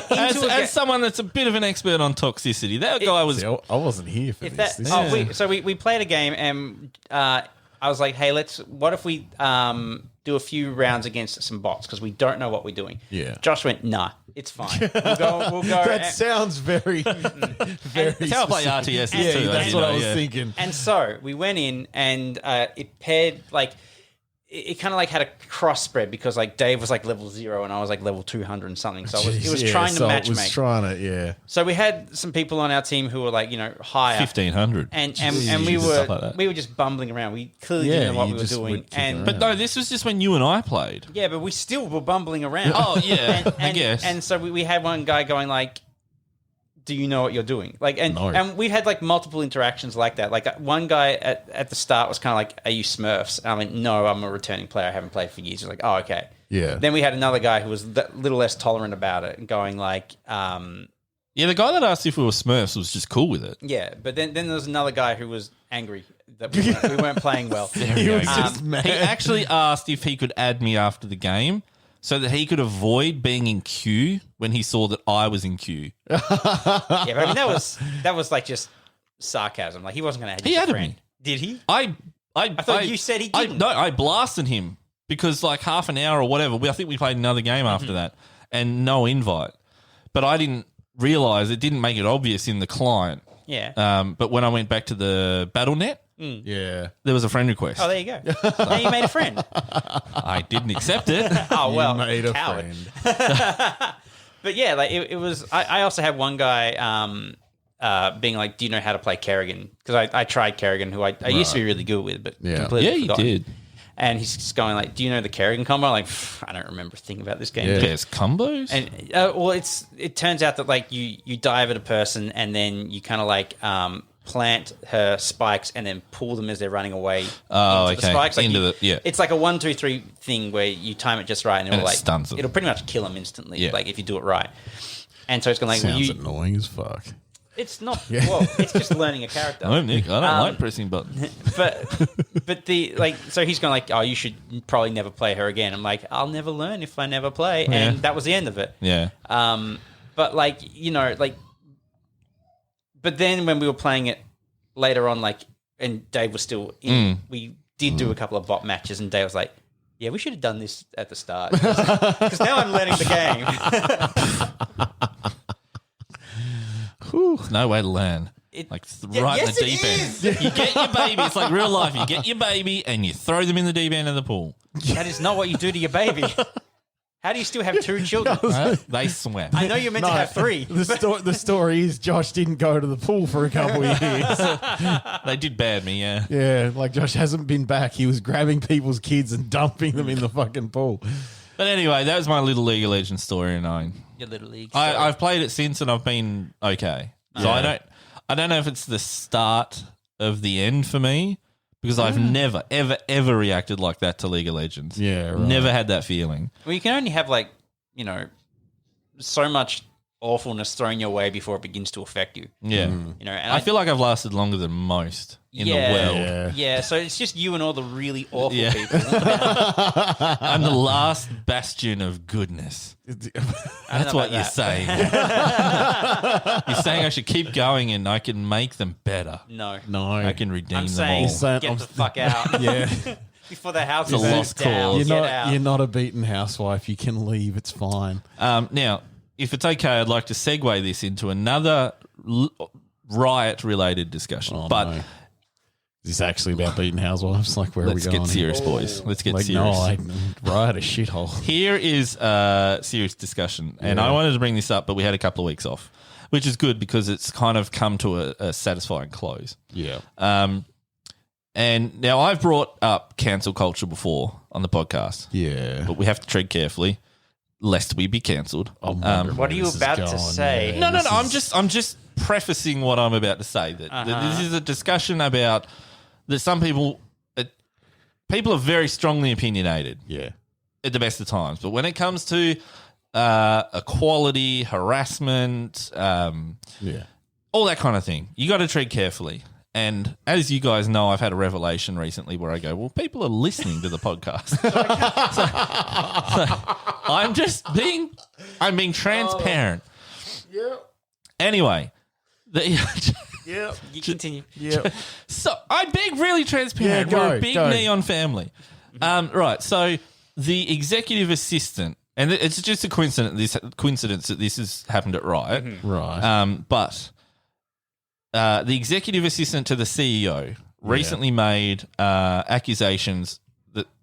into As someone that's a bit of an expert on toxicity, that guy was. See, I wasn't here for If this. that, we played a game and I was like, hey, what if we do a few rounds against some bots because we don't know what we're doing. Yeah. Josh went, nah, it's fine. We'll go. That sounds very, very. That's how I play RTS too. Yeah, that's you what know, I was yeah. thinking. And so we went in and it paired like it kind of like had a cross spread because like Dave was like level 0 and I was like level 200 and something. So it was trying to match make. So we had some people on our team who were like, higher. 1500. And Stuff like that. we were just bumbling around. We clearly didn't know what we were doing. But no, this was just when you and I played. Yeah, but we still were bumbling around. Oh, yeah, I guess. And so we had one guy going like, do you know what you're doing? Like, and we had like multiple interactions like that. Like one guy at the start was kind of like, are you Smurfs? And I went, no, I'm a returning player. I haven't played for years. He's like, oh, okay. Yeah. Then we had another guy who was a little less tolerant about it and going like, Yeah, the guy that asked if we were Smurfs was just cool with it. yeah. But then there was another guy who was angry that we weren't playing well. He was just mad. He actually asked if he could add me after the game so that he could avoid being in queue when he saw that I was in queue. Yeah, but I mean that was like just sarcasm. Like he wasn't going to add you as a added friend. me. Did he? I thought you said he didn't. No, I blasted him because like half an hour or whatever. I think we played another game after that and no invite. But I didn't realize it didn't make it obvious in the client. Yeah. But when I went back to the BattleNet, Yeah. there was a friend request. Oh, there you go. Now you made a friend. I didn't accept it. Oh well, You made a coward. friend. But yeah, like it was. I also had one guy being like, "Do you know how to play Kerrigan?" Because I tried Kerrigan, who I used to be really good with, but completely Yeah, you forgotten. did. And he's just going like, "Do you know the Kerrigan combo?" I'm like, I don't remember a thing about this game. Yeah. There's combos? And well, it turns out that like you dive at a person and then you kind of like plant her spikes and then pull them as they're running away. Oh, into the okay. spikes. Like Into the- yeah. It's like a 1, 2, 3 thing where you time it just right and, And it like stuns them. It'll pretty much kill them instantly. Yeah. Like if you do it right. And so it's going to like Sounds annoying as fuck. it's not well. It's just learning a character. I'm Nick. I don't like pressing buttons. But the like, so he's going like, oh, you should probably never play her again. I'm like, I'll never learn if I never play, and that was the end of it. Yeah. But like, like, but then when we were playing it later on, like, and Dave was still in, we did do a couple of bot matches, and Dave was like, yeah, we should have done this at the start because now I'm learning the game. There's no way to learn. Right in the deep end. You get your baby. It's like real life. You get your baby and you throw them in the deep end of the pool. That is not what you do to your baby. How do you still have 2 children? They swam. I know you're meant to have 3. The story is Josh didn't go to the pool for a couple of years. They did bad me, yeah. Yeah, like Josh hasn't been back. He was grabbing people's kids and dumping them in the fucking pool. But anyway, that was my little League of Legends story, and Your little league. I've played it since, and I've been okay. So I don't know if it's the start of the end for me because I've never, ever, ever reacted like that to League of Legends. Yeah, right. Never had that feeling. Well, you can only have like, so much awfulness thrown your way before it begins to affect you. Yeah. And I feel like I've lasted longer than most in the world. Yeah, so it's just you and all the really awful people. I'm the last bastion of goodness. That's what you're saying. You're saying I should keep going and I can make them better. No. I can redeem I'm them saying all. get the fuck out. Yeah. Before the house It's a is lost down. cause. You're not a beaten housewife. You can leave. It's fine. Now, if it's okay, I'd like to segue this into another riot-related discussion. Oh, but no. Is this actually about beaten housewives? Like, where let's are we going? get serious, boys. Let's get Like, serious. no, right, a shithole. Here is a serious discussion, and I wanted to bring this up, but we had a couple of weeks off, which is good because it's kind of come to a satisfying close. Yeah. And now I've brought up cancel culture before on the podcast, Yeah. but we have to tread carefully lest we be cancelled. What are you about to say? No. I'm just prefacing what I'm about to say. That this is a discussion about that some people are very strongly opinionated. Yeah. At the best of times, but when it comes to equality, harassment, all that kind of thing, you got to tread carefully. And as you guys know, I've had a revelation recently where I go, well, people are listening to the podcast. so I'm being transparent. Yeah. Anyway, Yeah. You continue. Yeah. so I'm being really transparent. Yeah, We're a big go. neon family. Right. So the executive assistant, and it's just a coincidence that this has happened at Riot. Right. But the executive assistant to the CEO recently made accusations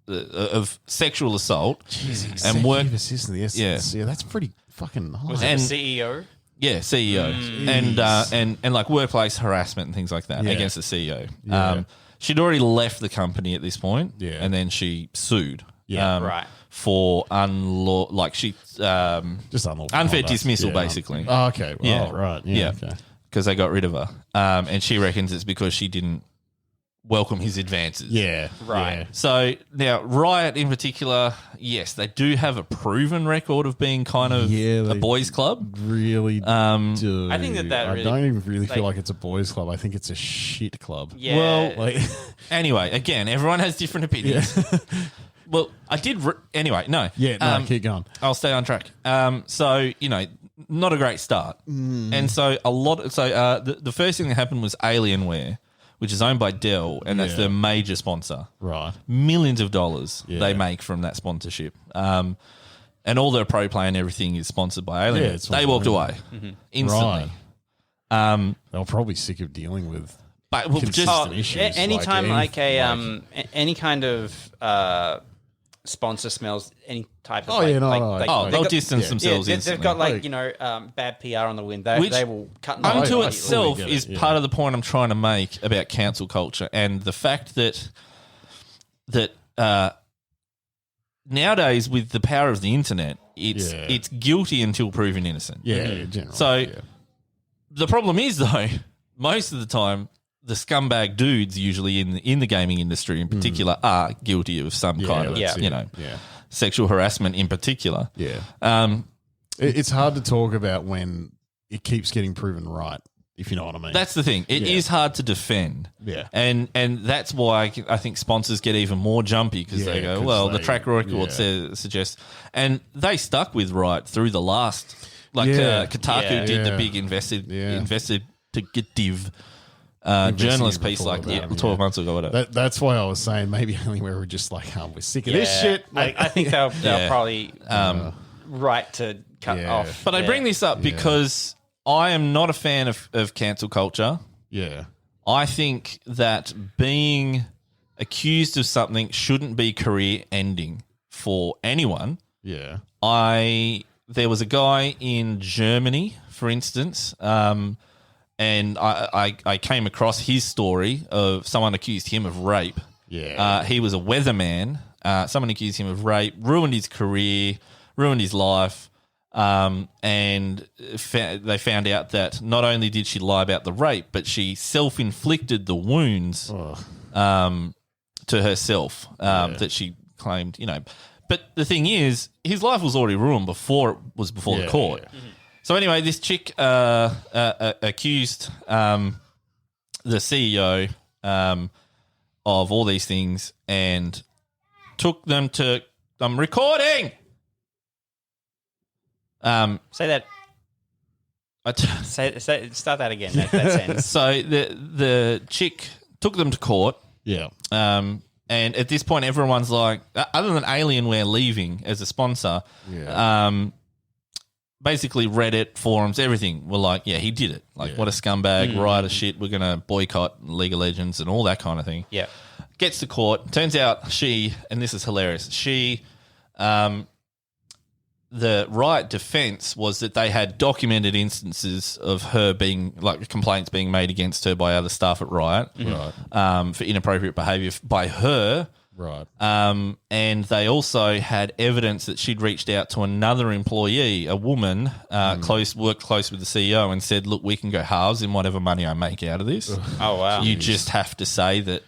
of sexual assault and work. Assistant, yes, yeah, that's pretty fucking high. Was it the CEO? Yeah, CEO and like workplace harassment and things like that against the CEO. Yeah. She'd already left the company at this point, Yeah. and then she sued. Right. For just unlawful unfair conduct. dismissal, Yeah. basically. Oh, okay. Yeah. Oh, right. Yeah. Yeah. Okay. Because they got rid of her, and she reckons it's because she didn't welcome his advances. Yeah. Right. Yeah. So now Riot in particular, yes, they do have a proven record of being kind of Yeah, a they- boys' club. Really do. I think that I really- don't even really feel like- like it's a boys' club. I think it's a shit club. Yeah. Well, Like, Anyway, again, everyone has different opinions. Well, I did. Anyway, no. yeah, no, keep going. I'll stay on track. So not a great start, and so the first thing that happened was Alienware, which is owned by Dell, and that's Yeah. their major sponsor. Right. Millions of dollars Yeah. they make from that sponsorship, and all their pro play and everything is sponsored by Alienware. Yeah, it's they sponsored walked by away instantly. Right. They were probably sick of dealing with But well, just consistent issues. anytime like any kind of sponsor smells any type of Oh, yeah, no, like, no, like, oh, they've they'll got- distance themselves they've instantly. got Like- bad PR on the wind. Which They will cut them unto off. I itself totally get is it, yeah. part of the point I'm trying to make about cancel culture and the fact that nowadays with the power of the internet, it's guilty until proven innocent. yeah, generally. So yeah. the problem is though, most of the time, the scumbag dudes usually in the gaming industry in particular are guilty of some kind of that's it. yeah. sexual sexual harassment in particular. Yeah. It's hard to talk about when it keeps getting proven right, if you know what I mean. That's the thing. It is hard to defend. Yeah. And that's why I think sponsors get even more jumpy because they Yeah, go, 'cause well, the they- track record suggests. And they stuck with Riot through the last, Yeah. Kotaku did the Yeah. big Yeah. investigative journalist piece report like about them, 12 months ago, whatever. That's why I was saying maybe only where we're just like, we're sick of this shit. I think they'll Yeah. probably right to cut Yeah. off. But I bring this up because I am not a fan of cancel culture. Yeah. I think that being accused of something shouldn't be career ending for anyone. Yeah. There was a guy in Germany, for instance, and I came across his story of someone accused him of rape. Yeah. He was a weatherman. Someone accused him of rape, ruined his career, ruined his life. And they found out that not only did she lie about the rape, but she self-inflicted the wounds to herself that she claimed, But the thing is, his life was already ruined before the court. Yeah. So anyway, this chick accused the CEO of all these things and took them to. I'm recording. Say that. Start that again. That sentence. So the chick took them to court. Yeah. And at this point, everyone's like, other than Alienware leaving as a sponsor, basically Reddit, forums, everything were like, yeah, he did it. Like, what a scumbag, Riot of shit. We're going to boycott League of Legends and all that kind of thing. Yeah. Gets to court. Turns out she, and this is hilarious, the Riot defense was that they had documented instances of her being, like, complaints being made against her by other staff at Riot for inappropriate behavior by her. Right. And they also had evidence that she'd reached out to another employee, a woman, worked close with the CEO and said, look, we can go halves in whatever money I make out of this. Oh, wow. You just have to say that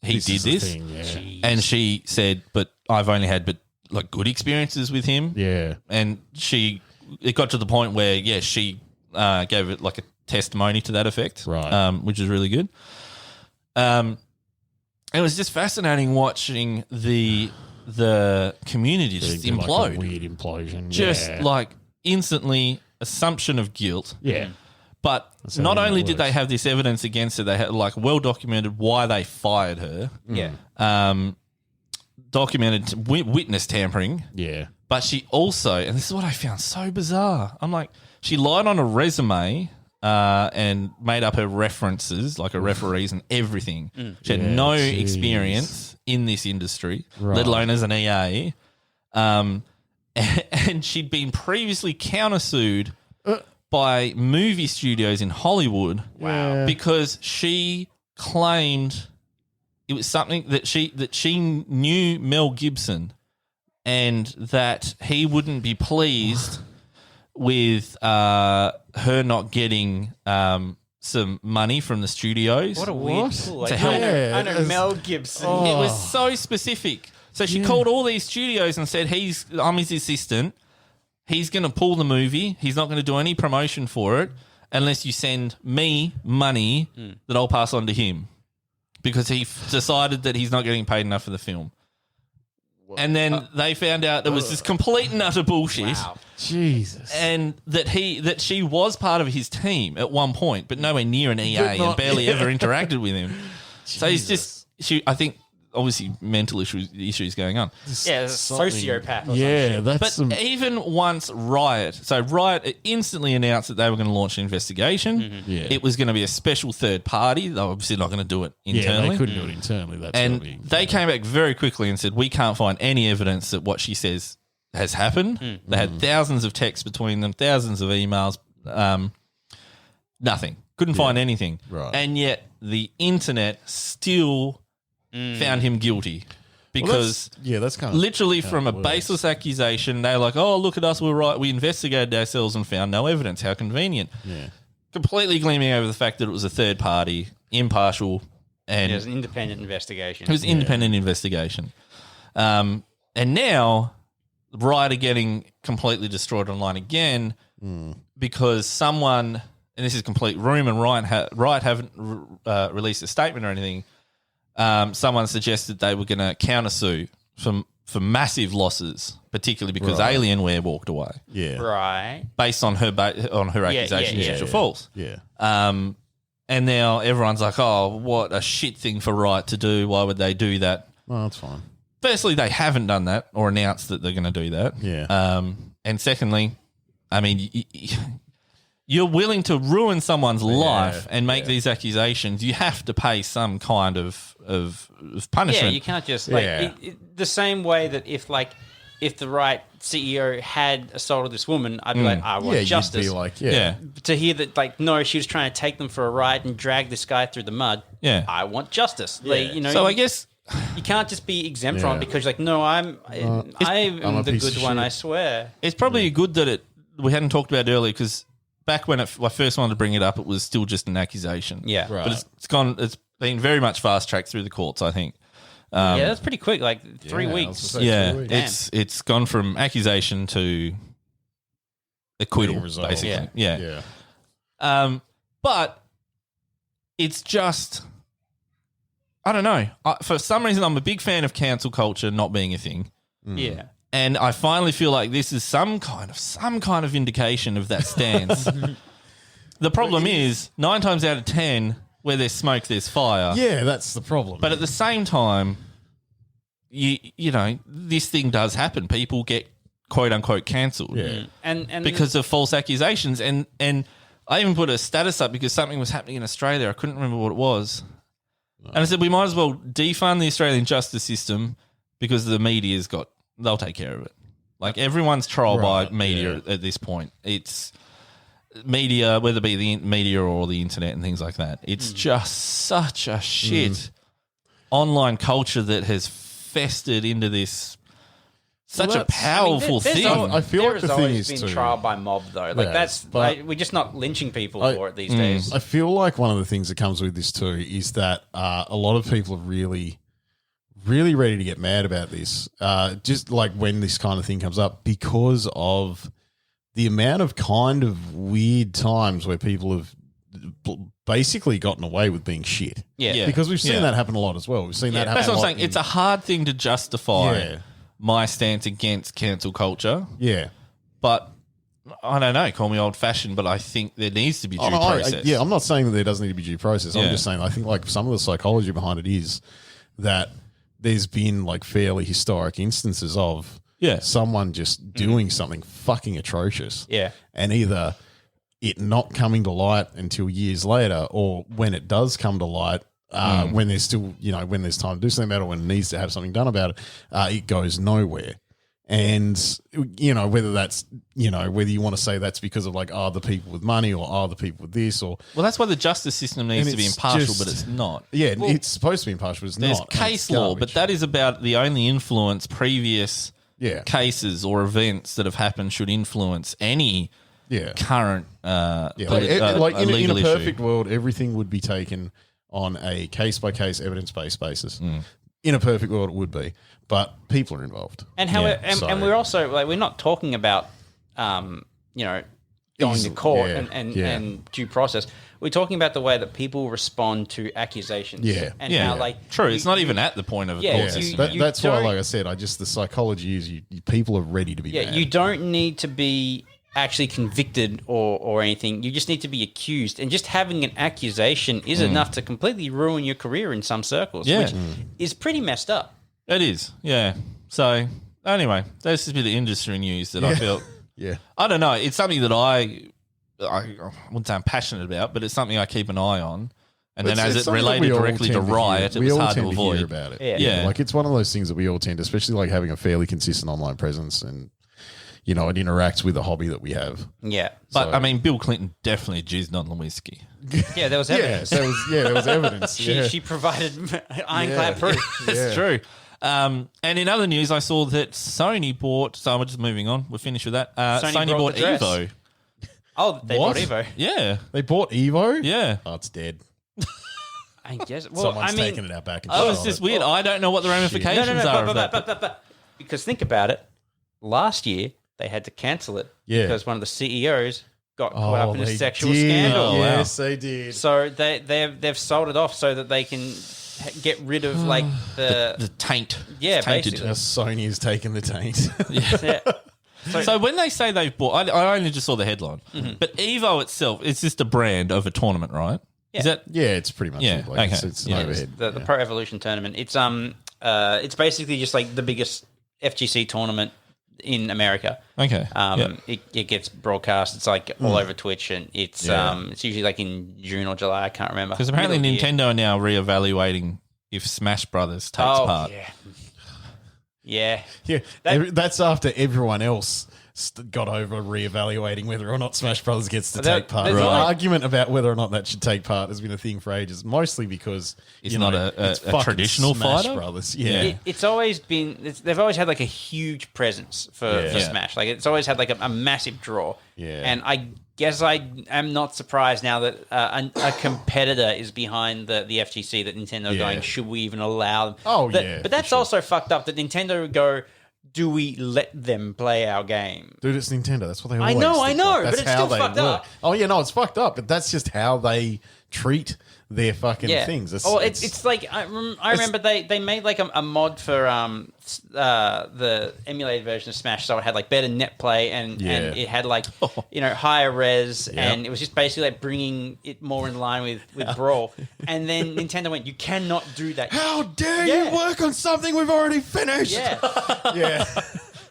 he did is the this. thing, yeah. And she said, but I've only had like good experiences with him. Yeah. And it got to the point where, she gave it like a testimony to that effect. Right. Which is really good. It was just fascinating watching the community just Getting to, implode. like, a weird implosion. Just yeah. like instantly assumption of guilt. Yeah. But how not it only did works. they have this evidence against her, they had like well documented why they fired her. Yeah. documented witness tampering. Yeah. But she also, and this is what I found so bizarre. I'm like, she lied on a resume and made up her references, like her referees and everything. She had no experience in this industry, let alone as an EA. And she'd been previously countersued by movie studios in Hollywood. Wow. Because she claimed it was something that she knew Mel Gibson and that he wouldn't be pleased with her not getting some money from the studios. What a weird pull. Like, To help. I know Mel Gibson. It was so specific. So she called all these studios and said, I'm his assistant. He's going to pull the movie. He's not going to do any promotion for it unless you send me money that I'll pass on to him, because he decided that he's not getting paid enough for the film. And then they found out there was this complete and utter bullshit. Wow. Jesus. And that she was part of his team at one point, but nowhere near an EA and barely ever interacted with him. So he's just, I think, obviously mental issues going on. Yeah, a sociopath. Or Yeah, that's But some. even once Riot instantly announced that they were going to launch an investigation. Yeah. It was going to be a special third party. They were obviously not going to do it internally. Yeah, they couldn't do it internally. That's And gotta be- they came back very quickly and said, we can't find any evidence that what she says has happened. They had thousands of texts between them, thousands of emails, nothing. Couldn't find anything. Right. And yet the internet still found him guilty because that's kind of literally from a baseless accusation, they're like, oh, look at us, we're right. We investigated ourselves and found no evidence. How convenient. Yeah. Completely gleaming over the fact that it was a third party, impartial, and it was an independent investigation. it was independent investigation. And now Riot are getting completely destroyed online again because someone, and this is complete rumour, and Riot haven't released a statement or anything. Someone suggested they were going to countersue for massive losses, particularly because Alienware walked away Yeah. Right. based on her accusations, which are false. Yeah. And now everyone's like, oh, what a shit thing for Riot to do. Why would they do that? Well, that's fine. Firstly, they haven't done that or announced that they're going to do that. Yeah. And secondly, I mean, you're willing to ruin someone's life and make these accusations. You have to pay some kind of punishment. Yeah, you can't just the same way that if the right CEO had assaulted this woman, I'd be like, I want justice. You'd be like, yeah. To hear that, no, she was trying to take them for a ride and drag this guy through the mud. Yeah. I want justice. Like, So I guess you can't just be exempt from it because you're like, no, I'm I'm a the piece good of one. shit. I swear. it's probably good that we hadn't talked about it earlier, because back when I first wanted to bring it up, it was still just an accusation. Yeah. Right. But it's been very much fast tracked through the courts, I think. Yeah, that's pretty quick. Like 3 Yeah, I was weeks. gonna say Yeah, 3 weeks. it's gone from accusation to acquittal, Being resolved. basically. Yeah. But it's just, I don't know. For some reason, I'm a big fan of cancel culture not being a thing, Yeah. and I finally feel like this is some kind of indication of that stance. The problem is 9 times out of 10, where there's smoke, there's fire. Yeah, that's the problem. But at the same time, you know, this thing does happen. People get quote unquote cancelled And because of false accusations. And I even put a status up because something was happening in Australia. I couldn't remember what it was. And I said, we might as well defund the Australian justice system because the media's they'll take care of it. Like, everyone's trolled by media at this point. It's media, whether it be the media or the internet and things like that. It's just such a shit online culture that has festered into this such a powerful thing. I feel like there the has thing always is been too- trial by mob, though. Like, Yeah, that's but- we're just not lynching people for it these days. I feel like one of the things that comes with this too is that a lot of people are really, really ready to get mad about this. Just like when this kind of thing comes up, because of the amount of kind of weird times where people have basically gotten away with being shit. Yeah. Because we've seen Yeah. that happen a lot as well. We've seen that happen. That's what I'm a lot saying. It's a hard thing to justify Yeah. my stance against cancel culture, yeah. but I don't know. Call me old fashioned, but I think there needs to be due process. Yeah, I'm not saying that there doesn't need to be due process. Yeah. I'm just saying I think like some of the psychology behind it is that there's been like fairly historic instances of someone just doing something fucking atrocious. Yeah. And either it not coming to light until years later, or when it does come to light, when there's still, when there's time to do something about it, when it needs to have something done about it, it goes nowhere. And, whether that's, whether you want to say that's because of like, the people with money or the people with this or. Well, that's why the justice system needs to be impartial, but it's not. Yeah, it's supposed to be impartial, but it's There's not. case law, but that is about the only influence previous cases or events that have happened should influence any current in a legal perfect issue. world, everything would be taken on a case-by-case, evidence-based basis. In a perfect world, it would be. But people are involved. And and we're also like we're not talking about going to court and due process. We're talking about the way that people respond to accusations. How like true. It's not even at the point of a court system. That's why, like I said, the psychology is people are ready to be mad. You don't need to be actually convicted or anything. You just need to be accused. And just having an accusation is enough to completely ruin your career in some circles, which is pretty messed up. It is, yeah. So, anyway, that's just a bit of industry news that I felt. I don't know. It's something that I wouldn't say I'm passionate about, but it's something I keep an eye on. And then as it related directly to Riot, it was hard to avoid. Hear about it. Like it's one of those things that we all tend to, especially like having a fairly consistent online presence and, it interacts with the hobby that we have. Yeah. But, I mean, Bill Clinton definitely jizzed on Lewinsky. Yeah, there was evidence. There was evidence. She provided ironclad proof. That's true. And in other news, I saw that Sony bought. So we're just moving on. We're finished with that. Sony bought Evo. Oh, they bought Evo. Yeah, they bought Evo. Yeah. Oh, it's dead. I guess. Well, Someone's taken it out back. And it's just weird. I don't know what the ramifications are of that. But because think about it. Last year they had to cancel it because one of the CEOs got caught up in a sexual scandal. Oh, yes, they did. So they've sold it off so that they can get rid of like the taint. Yeah, tainted. basically. Sony has taken the taint. So when they say they've bought, I only just saw the headline, but Evo itself, it's just a brand of a tournament, right? Yeah. Is that? Yeah, it's pretty much it. Like it's an overhead. The Pro Evolution tournament. It's basically just like the biggest FGC tournament in America. Okay. It gets broadcast. It's like all over Twitch, and it's usually like in June or July. I can't remember. Because apparently Nintendo are now reevaluating if Smash Brothers takes part. Yeah. That's after everyone else got over reevaluating whether or not Smash Brothers gets to take part. The argument about whether or not that should take part has been a thing for ages, mostly because it's not a traditional Smash fighter. Brothers. It's always been. They've always had like a huge presence for Smash. Like it's always had like a massive draw. Yeah. And I guess I am not surprised now that a competitor is behind the FGC, that Nintendo going, should we even allow them? But that's also fucked up that Nintendo would go, do we let them play our game? Dude, it's Nintendo. That's what they always I know, like. but it's still fucked up. Oh, yeah, no, it's fucked up, but that's just how they treat their fucking things. It's like, I remember they made like a mod for the emulated version of Smash, so it had like better net play and it had like, higher res, and it was just basically like bringing it more in line with Brawl. And then Nintendo went, you cannot do that. How dare you work on something we've already finished? Yeah.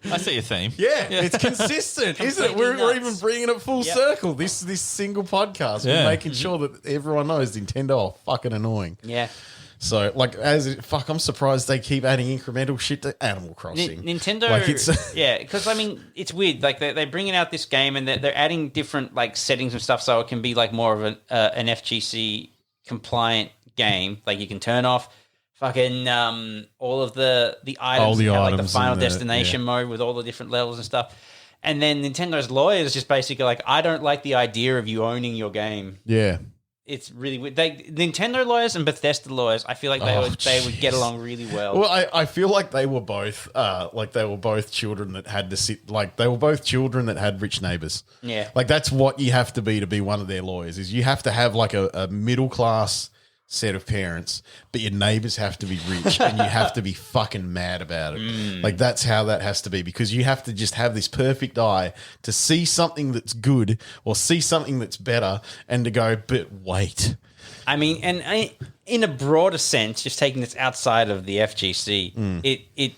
I see a theme. Yeah, it's consistent, isn't it? We're even bringing it full circle. This single podcast, we're making sure that everyone knows Nintendo are fucking annoying. Yeah. So, like, I'm surprised they keep adding incremental shit to Animal Crossing. Nintendo, like it's because I mean, it's weird. Like they're bringing out this game and they're adding different like settings and stuff, so it can be like more of an FGC compliant game. Like you can turn off fucking all of the items, like the Final Destination mode with all the different levels and stuff. And then Nintendo's lawyers just basically like, I don't like the idea of you owning your game. Yeah. It's really weird. Nintendo lawyers and Bethesda lawyers, I feel like they would get along really well. Well, I feel like they were both children that had to sit, like they were both children that had rich neighbors. Yeah. Like that's what you have to be one of their lawyers, is you have to have like a middle class set of parents, but your neighbors have to be rich and you have to be fucking mad about it. Like that's how that has to be, because you have to just have this perfect eye to see something that's good or see something that's better and to go, but wait. I mean, and in a broader sense, just taking this outside of the FGC, it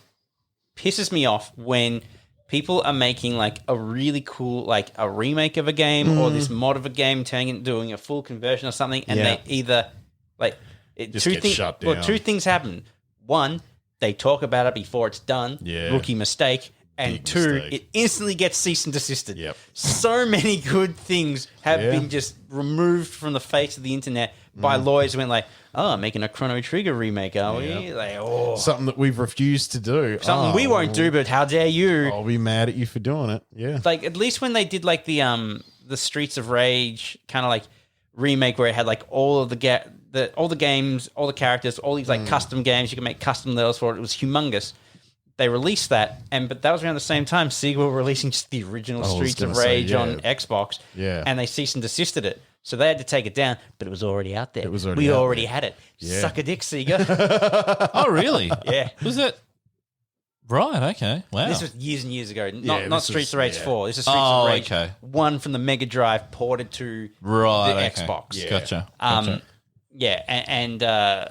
pisses me off when people are making like a really cool, like a remake of a game or this mod of a game, turning it, doing a full conversion or something, and they either like Just get shut down. Well, two things happen. One, they talk about it before it's done. Yeah. Rookie mistake. And Big two, mistake. it instantly gets cease and desisted. Yep. So many good things have been just removed from the face of the internet by lawyers who went like, oh, making a Chrono Trigger remake, are we? Like, oh. Something that we've refused to do. Something we won't do, but how dare you? I'll be mad at you for doing it. Yeah. Like, at least when they did like the Streets of Rage kind of like remake where it had like all of all the games, all the characters, all these like custom games, you can make custom levels for it. It was humongous. They released that, but that was around the same time Sega were releasing just the original Streets of Rage on Xbox, and they cease and desisted it. So they had to take it down, but it was already out there. We already had it. Yeah. Suck a dick, Sega. Oh, really? Yeah. Was it? Right, okay. Wow. This was years and years ago. Not this Streets was- of Rage yeah. 4. This is Streets of Rage okay. 1 from the Mega Drive ported to Right, the okay. Xbox. Yeah. Gotcha. Yeah,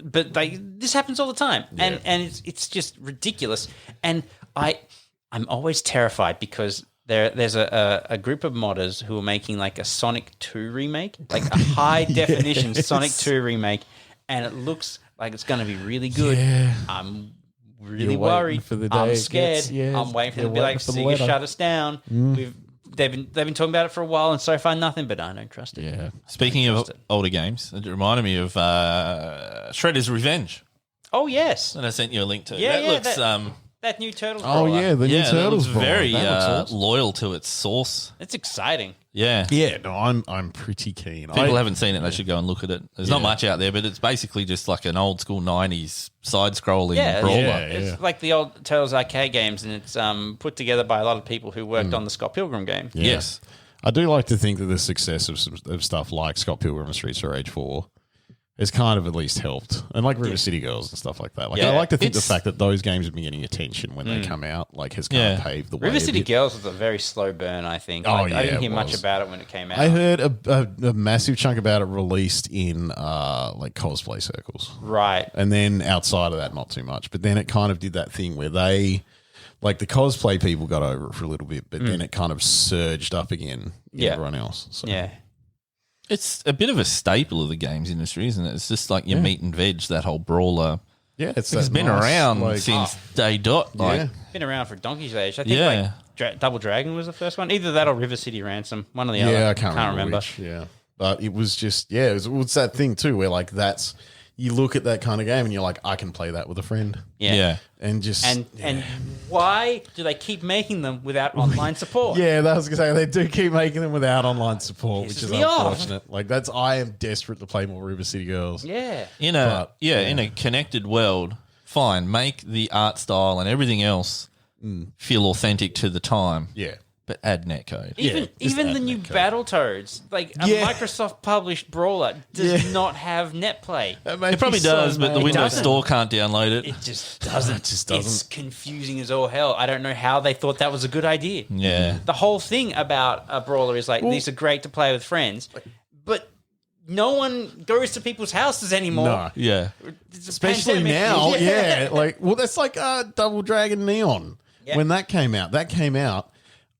but like this happens all the time, and it's just ridiculous. And I'm always terrified because there's a group of modders who are making like a Sonic 2 remake, like a high definition Sonic 2 remake, and it looks like it's going to be really good. Yeah. I'm You're really waiting worried. for the day I'm it scared. gets- yeah, I'm waiting for you're them to be like, waiting for the Sega, letter. shut us down. They've been talking about it for a while, and so far nothing. But I don't trust it. Yeah. Speaking of older games, it reminded me of Shredder's Revenge. Oh yes, And I sent you a link to. Yeah, that yeah, looks that new Turtles. Oh, brawler. yeah. The new yeah, that Turtles looks brawler. very That looks awesome. loyal to its source. It's exciting. Yeah. Yeah, no, I'm pretty keen. People haven't seen it, they should go and look at it. There's not much out there, but it's basically just like an old school 90s side scrolling brawler. yeah. It's like the old Turtles arcade games, and it's put together by a lot of people who worked on the Scott Pilgrim game. Yeah. Yes. I do like to think that the success of stuff like Scott Pilgrim and Streets of Rage 4 has kind of at least helped. And like River City Girls and stuff like that. Like Yeah. I like to think the It's- fact that those games have been getting attention when they come out, like has kind of Yeah. paved the way. River a City bit. Girls was a very slow burn, I think. Oh, Like, yeah, I didn't hear it much was. about it when it came out. I heard a massive chunk about it released in like cosplay circles. Right. And then outside of that, not too much. But then it kind of did that thing where they, like the cosplay people got over it for a little bit, but then it kind of surged up again in Yeah. everyone else. So. Yeah. It's a bit of a staple of the games industry, isn't it? It's just like your meat and veg, that whole brawler. Yeah, It's that been nice, around like- since day dot. Like, Yeah. Been around for donkey's age. I think Yeah. like Double Dragon was the first one. Either that or River City Ransom. One or the other. Yeah, I can't remember. Which, yeah, but it was just it was that thing too where like that's you look at that kind of game and you're like, I can play that with a friend, yeah. and just And why do they keep making them without online support? yeah, that was gonna say they do keep making them without online support, which Pisses is me off. unfortunate. Like I am desperate to play more River City Girls. Yeah. In a connected world, fine. Make the art style and everything else feel authentic to the time. Yeah. But add netcode. just Even add the new netcode. Battletoads, like a Yeah. Microsoft published brawler, does not have netplay. It probably does, but the Windows doesn't. Store can't download it. It just doesn't. It just It's doesn't. confusing as all hell. I don't know how they thought that was a good idea. Yeah. The whole thing about a brawler is like these are great to play with friends, but no one goes to people's houses anymore. No. Yeah. It's a Especially pandemic. now, yeah. Like, well, that's like Double Dragon Neon. Yeah. When that came out,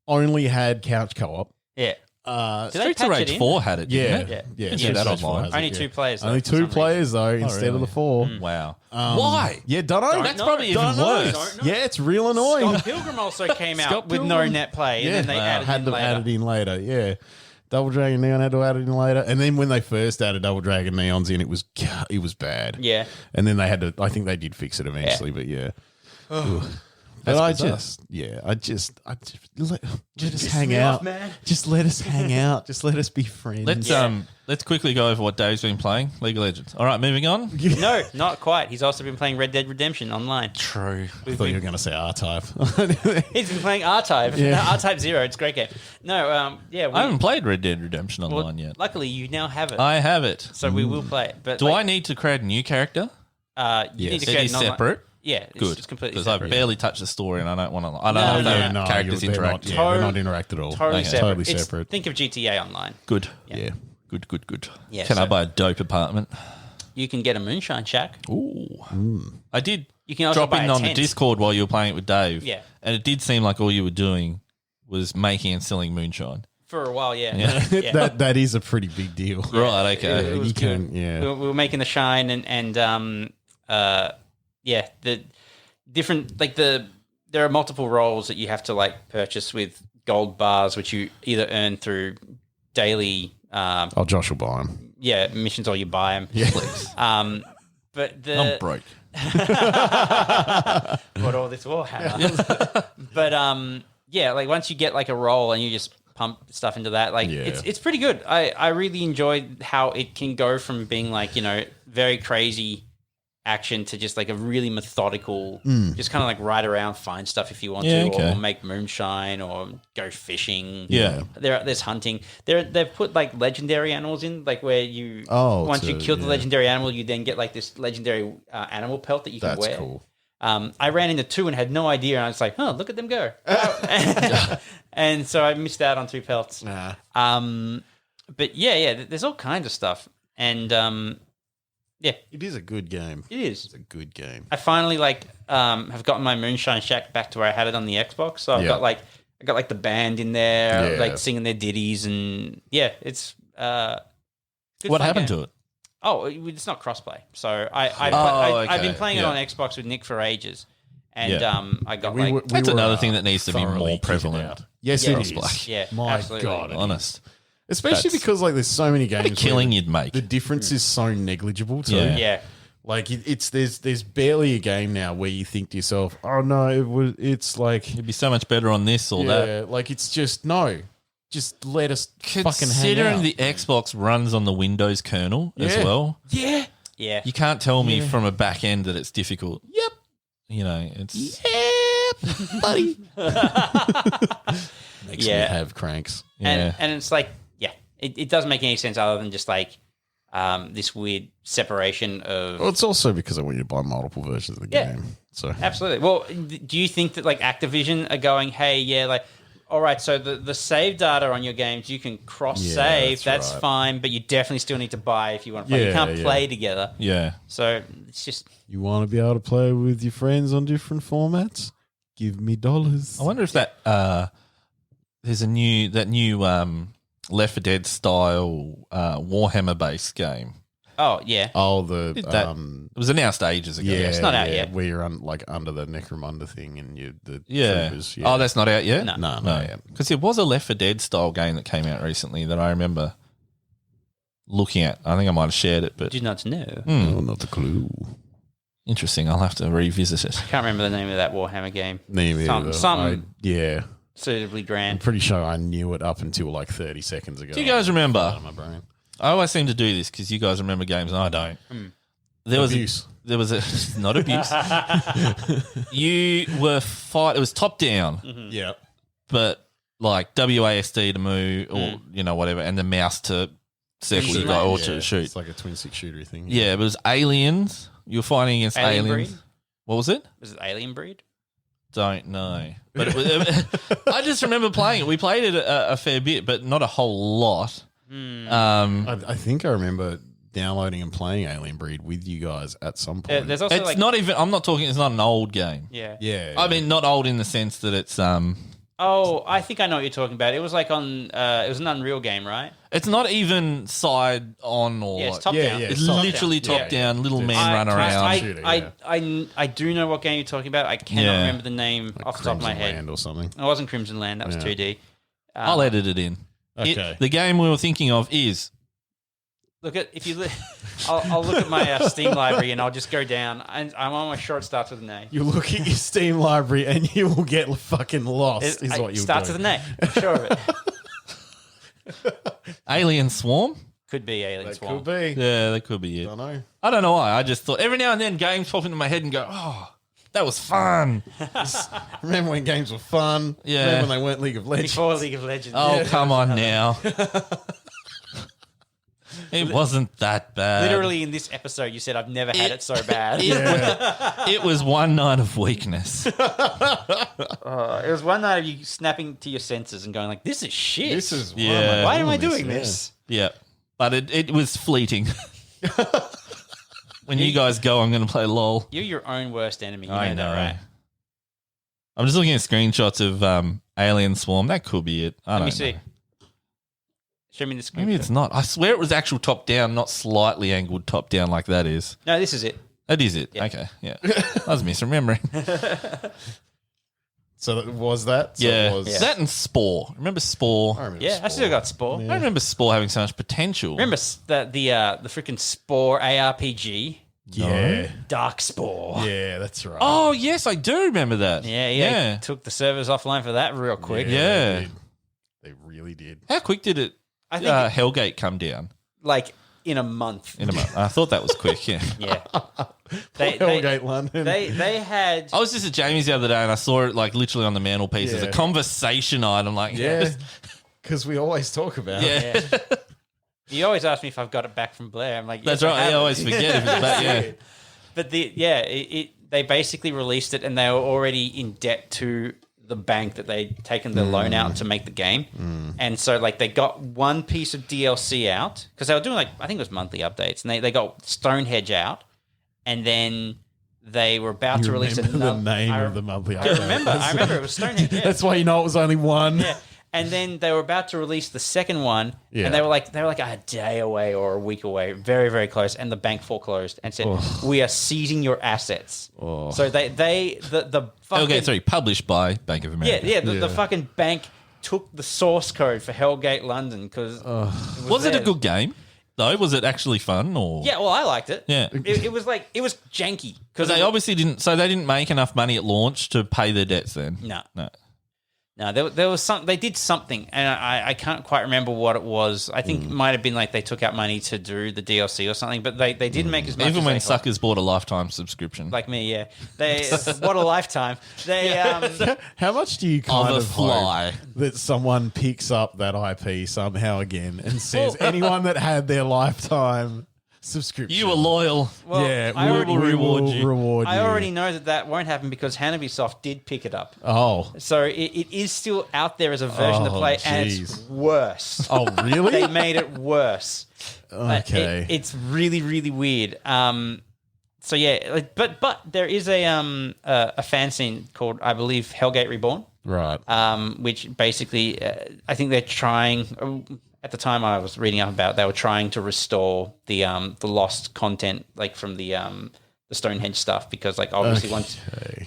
only had couch co-op. Yeah. Did they Streets of patch it Rage in? 4 had it, Yeah, didn't it? yeah. Yeah, Streets that of Rage 4 online. has it, Only yeah. 2 players, though, Only for 2 some players though, instead of really? the 4. Wow. Why? Yeah, don't know. That's know. probably even Don't know. worse. Don't know. Yeah, it's real annoying. Scott Pilgrim also came out Scott with no Pilgrim. net play, and Yeah, then they added had in to later. add it in later. Yeah, Double Dragon Neon had to add it in later, and then when they first added Double Dragon Neons in, it was bad. Yeah. and then they had to. I think they did fix it eventually, but yeah. But I bizarre. just let us hang out, man. Just let us hang out. Just let us be friends. Let's quickly go over what Dave's been playing. League of Legends. All right, moving on. No, not quite. He's also been playing Red Dead Redemption online. True. I thought you were going to say R-Type. He's been playing R-Type. Yeah. R-Type Zero. It's a great game. No, yeah. I haven't played Red Dead Redemption well, online yet. luckily, you now have it. I have it. so we will play it. But Do I need to create a new character? You need to Yes. create It is an online- separate? Yeah, it's Good. just completely Because I separate. barely touched the story and I don't want to. I don't know if no, the characters they're interact. Not, yeah, they're not interact at all. Totally Okay. separate. Totally It's- separate. Think of GTA Online. Good. Yeah. Good. Yeah, Can I so- buy a dope apartment? you can get a moonshine shack. Ooh. I did You can also drop buy in a on the tent. Discord while you were playing it with Dave. Yeah. And it did seem like all you were doing was making and selling moonshine. For a while, yeah. That is a pretty big deal. Right, okay. It was You can- good. yeah. We were making the shine and the different there are multiple roles that you have to like purchase with gold bars, which you either earn through daily Oh, Josh will buy them. missions or you buy them. Yeah. But I'm broke. what all this Warhammer. But like once you get like a role and you just pump stuff into that, like Yeah. it's pretty good. I really enjoyed how it can go from being like, very crazy action to just like a really methodical, just kind of like ride around, find stuff if you want Yeah, to, okay. or make moonshine or go fishing. Yeah. There's hunting. They've put like legendary animals in, like where you once you kill the legendary animal, you then get like this legendary animal pelt that you can That's wear. cool. I ran into 2 and had no idea, and I was like, "Oh, look at them go!" And so I missed out on 2 pelts. Nah. But yeah, there's all kinds of stuff, and It is a good game. it is. It's a good game. I finally have gotten my Moonshine Shack back to where I had it on the Xbox. So I've Yeah. got like the band in there, Yeah. like singing their ditties, and it's good What fun happened game. to it? Oh, it's not crossplay. So I've okay. been playing it Yeah. on Xbox with Nick for ages, and Yeah. I got We That's were, another thing that needs to be thoroughly more kicking prevalent. out. Yes, Yeah. it Crossplay. is. Yeah, My absolutely. God. Honest. Especially That's- because like there's so many games. What a killing where you'd make. The difference is so negligible too. Yeah. Yeah. Like there's barely a game now where you think to yourself, oh no, it's like You'd be so much better on this or that. like it's just no. Just let us fucking hang Considering out. the Xbox runs on the Windows kernel as Yeah. well, Yeah. Yeah. you can't tell me from a back end that it's difficult. Yep. It's Yep, buddy. Makes me Yeah. have cranks. yeah. And it's like, it doesn't make any sense other than just like this weird separation of. Well, it's also because I want you to buy multiple versions of the Yeah. game. So Absolutely. Well, do you think that like Activision are going, hey, all right, so the save data on your games, you can cross save, Yeah, that's right. fine, but you definitely still need to buy if you want to play. You Yeah, can't yeah. play together. Yeah. So it's just, you want to be able to play with your friends on different formats? Give me dollars. I wonder if that there's a new Left 4 Dead style Warhammer based game. oh, yeah. Oh, the That- It was announced ages ago. yeah, it's not out yeah, yet. Where you're under the Necromunda thing and the Yeah. troopers, Oh, that's not out yet? No. no, No. yeah. Because there was a Left 4 Dead style game that came out recently that I remember looking at. I think I might have shared it, but Did not know. Oh, not the clue. interesting. I'll have to revisit it. Can't remember the name of that Warhammer game. Neither. Something Yeah. suitably I'm grand. pretty sure I knew it up until like 30 seconds ago. Do you guys remember? Out of my brain. I always seem to do this because you guys remember games and I don't. There was Abuse. There was a not abuse. You were fight. It was top down, Yeah. but like WASD to move or whatever, and the mouse to circle Twin you guy or Yeah, to shoot. It's like a twin stick shooter thing. Yeah, but it was aliens. You were fighting against Alien aliens. Breed? What was it? Was it Alien Breed? Don't know. But it was, I just remember playing it. We played it a fair bit, but not a whole lot. I think I remember downloading and playing Alien Breed with you guys at some point. There's also It's not even. I'm not talking. It's not an old game. Yeah. yeah. I mean, not old in the sense that it's Oh, I think I know what you're talking about. It was like on. It was an Unreal game, right? It's not even side on or Yeah, it's like- top Yeah, down. yeah, it's top literally down. top Yeah, down, little yeah. men run around. shooter, I do know what game you're talking about. I cannot Yeah. remember the name off the top of my Crimson head. Land or something. It wasn't Crimson Land. That was 2D. I'll edit it in. Okay. The game we were thinking of is Look at if you. I'll look at my Steam library and I'll just go down. And I'm on my sure it starts with an A. You look at your Steam library and you will get fucking lost. Is what you starts with an A. I'm sure of it. Alien Swarm. Could be Alien That Swarm. could be. Yeah, that could be it. I don't know. I don't know why. I just thought every now and then games pop into my head and go, oh, that was fun. Remember when games were fun? Yeah. Remember when they weren't League of Legends? Before League of Legends. Oh, come on now. It wasn't that bad. Literally in this episode, you said I've never had it so bad. It was one night of weakness. It was one night of you snapping to your senses and going like, "This is shit. This is Yeah. why am I this? doing Yeah. this?" Yeah. But it was fleeting. when you guys go, I'm going to play LOL. You're your own worst enemy. You I know that, right? I'm just looking at screenshots of Alien Swarm. That could be it. I Let don't me know. see. Show me the screen. Maybe it's not. I swear it was actual top down, not slightly angled top down like that is. No, this is it. That is it. Okay, yeah. I was misremembering. So was that? So yeah. it was, That and Spore. Remember Spore? I remember Yeah, I still Spore. got Spore. I remember Spore having so much potential. Remember the freaking Spore ARPG? Yeah. Dark Spore. Yeah, that's right. Oh, yes, I do remember that. Yeah. Took the servers offline for that real quick. Yeah. They did. They really did. How quick did it I think Hellgate come down? like in a month. In a month. I thought that was quick, yeah. Yeah. Hellgate London. They had I was just at Jamie's the other day and I saw it like literally on the mantelpiece as a Yeah. conversation item. Like, yeah, because we always talk about it. yeah. you always ask me if I've got it back from Blair. I'm like, That's yes, right. I have it. always forget if it's back. Yeah. But they basically released it and they were already in debt to the bank that they'd taken the loan out to make the game. And so like they got one piece of DLC out because they were doing like, I think it was monthly updates, and they got Stonehenge out, and then they were about to release Remember another the name of the monthly update. I remember it was Stonehenge. Yeah. That's why you know it was only one. Yeah. And then they were about to release the second one, Yeah. and they were like a day away or a week away, very, very close. And the bank foreclosed and said, "We are seizing your assets." So the fucking, Hellgate 3, published by Bank of America. the fucking bank took the source code for Hellgate London because Was it a good game, though? Was it actually fun? Or Yeah, well, I liked it. Yeah. it was janky Because they obviously didn't. So they didn't make enough money at launch to pay their debts. Then No, there was some. They did something, and I can't quite remember what it was. I think it might have been like they took out money to do the DLC or something, but they didn't make as much. even as when they hoped. suckers bought a lifetime subscription, Like me, yeah. They what a lifetime. They How much do you kind Of a of fly. hope that someone picks up that IP somehow again and says anyone that had their lifetime subscription, you were loyal. well, yeah, I we already will reward you. Reward I you. already know that won't happen because Hanabisoft did pick it up. Oh, So it is still out there as a version to Oh, play, and it's jeez. worse. oh, really? They made it worse. Okay. It's really, really weird. So yeah, but there is a fan scene called, I believe, Hellgate Reborn, right. which basically I think they're trying. At the time I was reading up about it, they were trying to restore the lost content like from the Stonehenge stuff, because like obviously once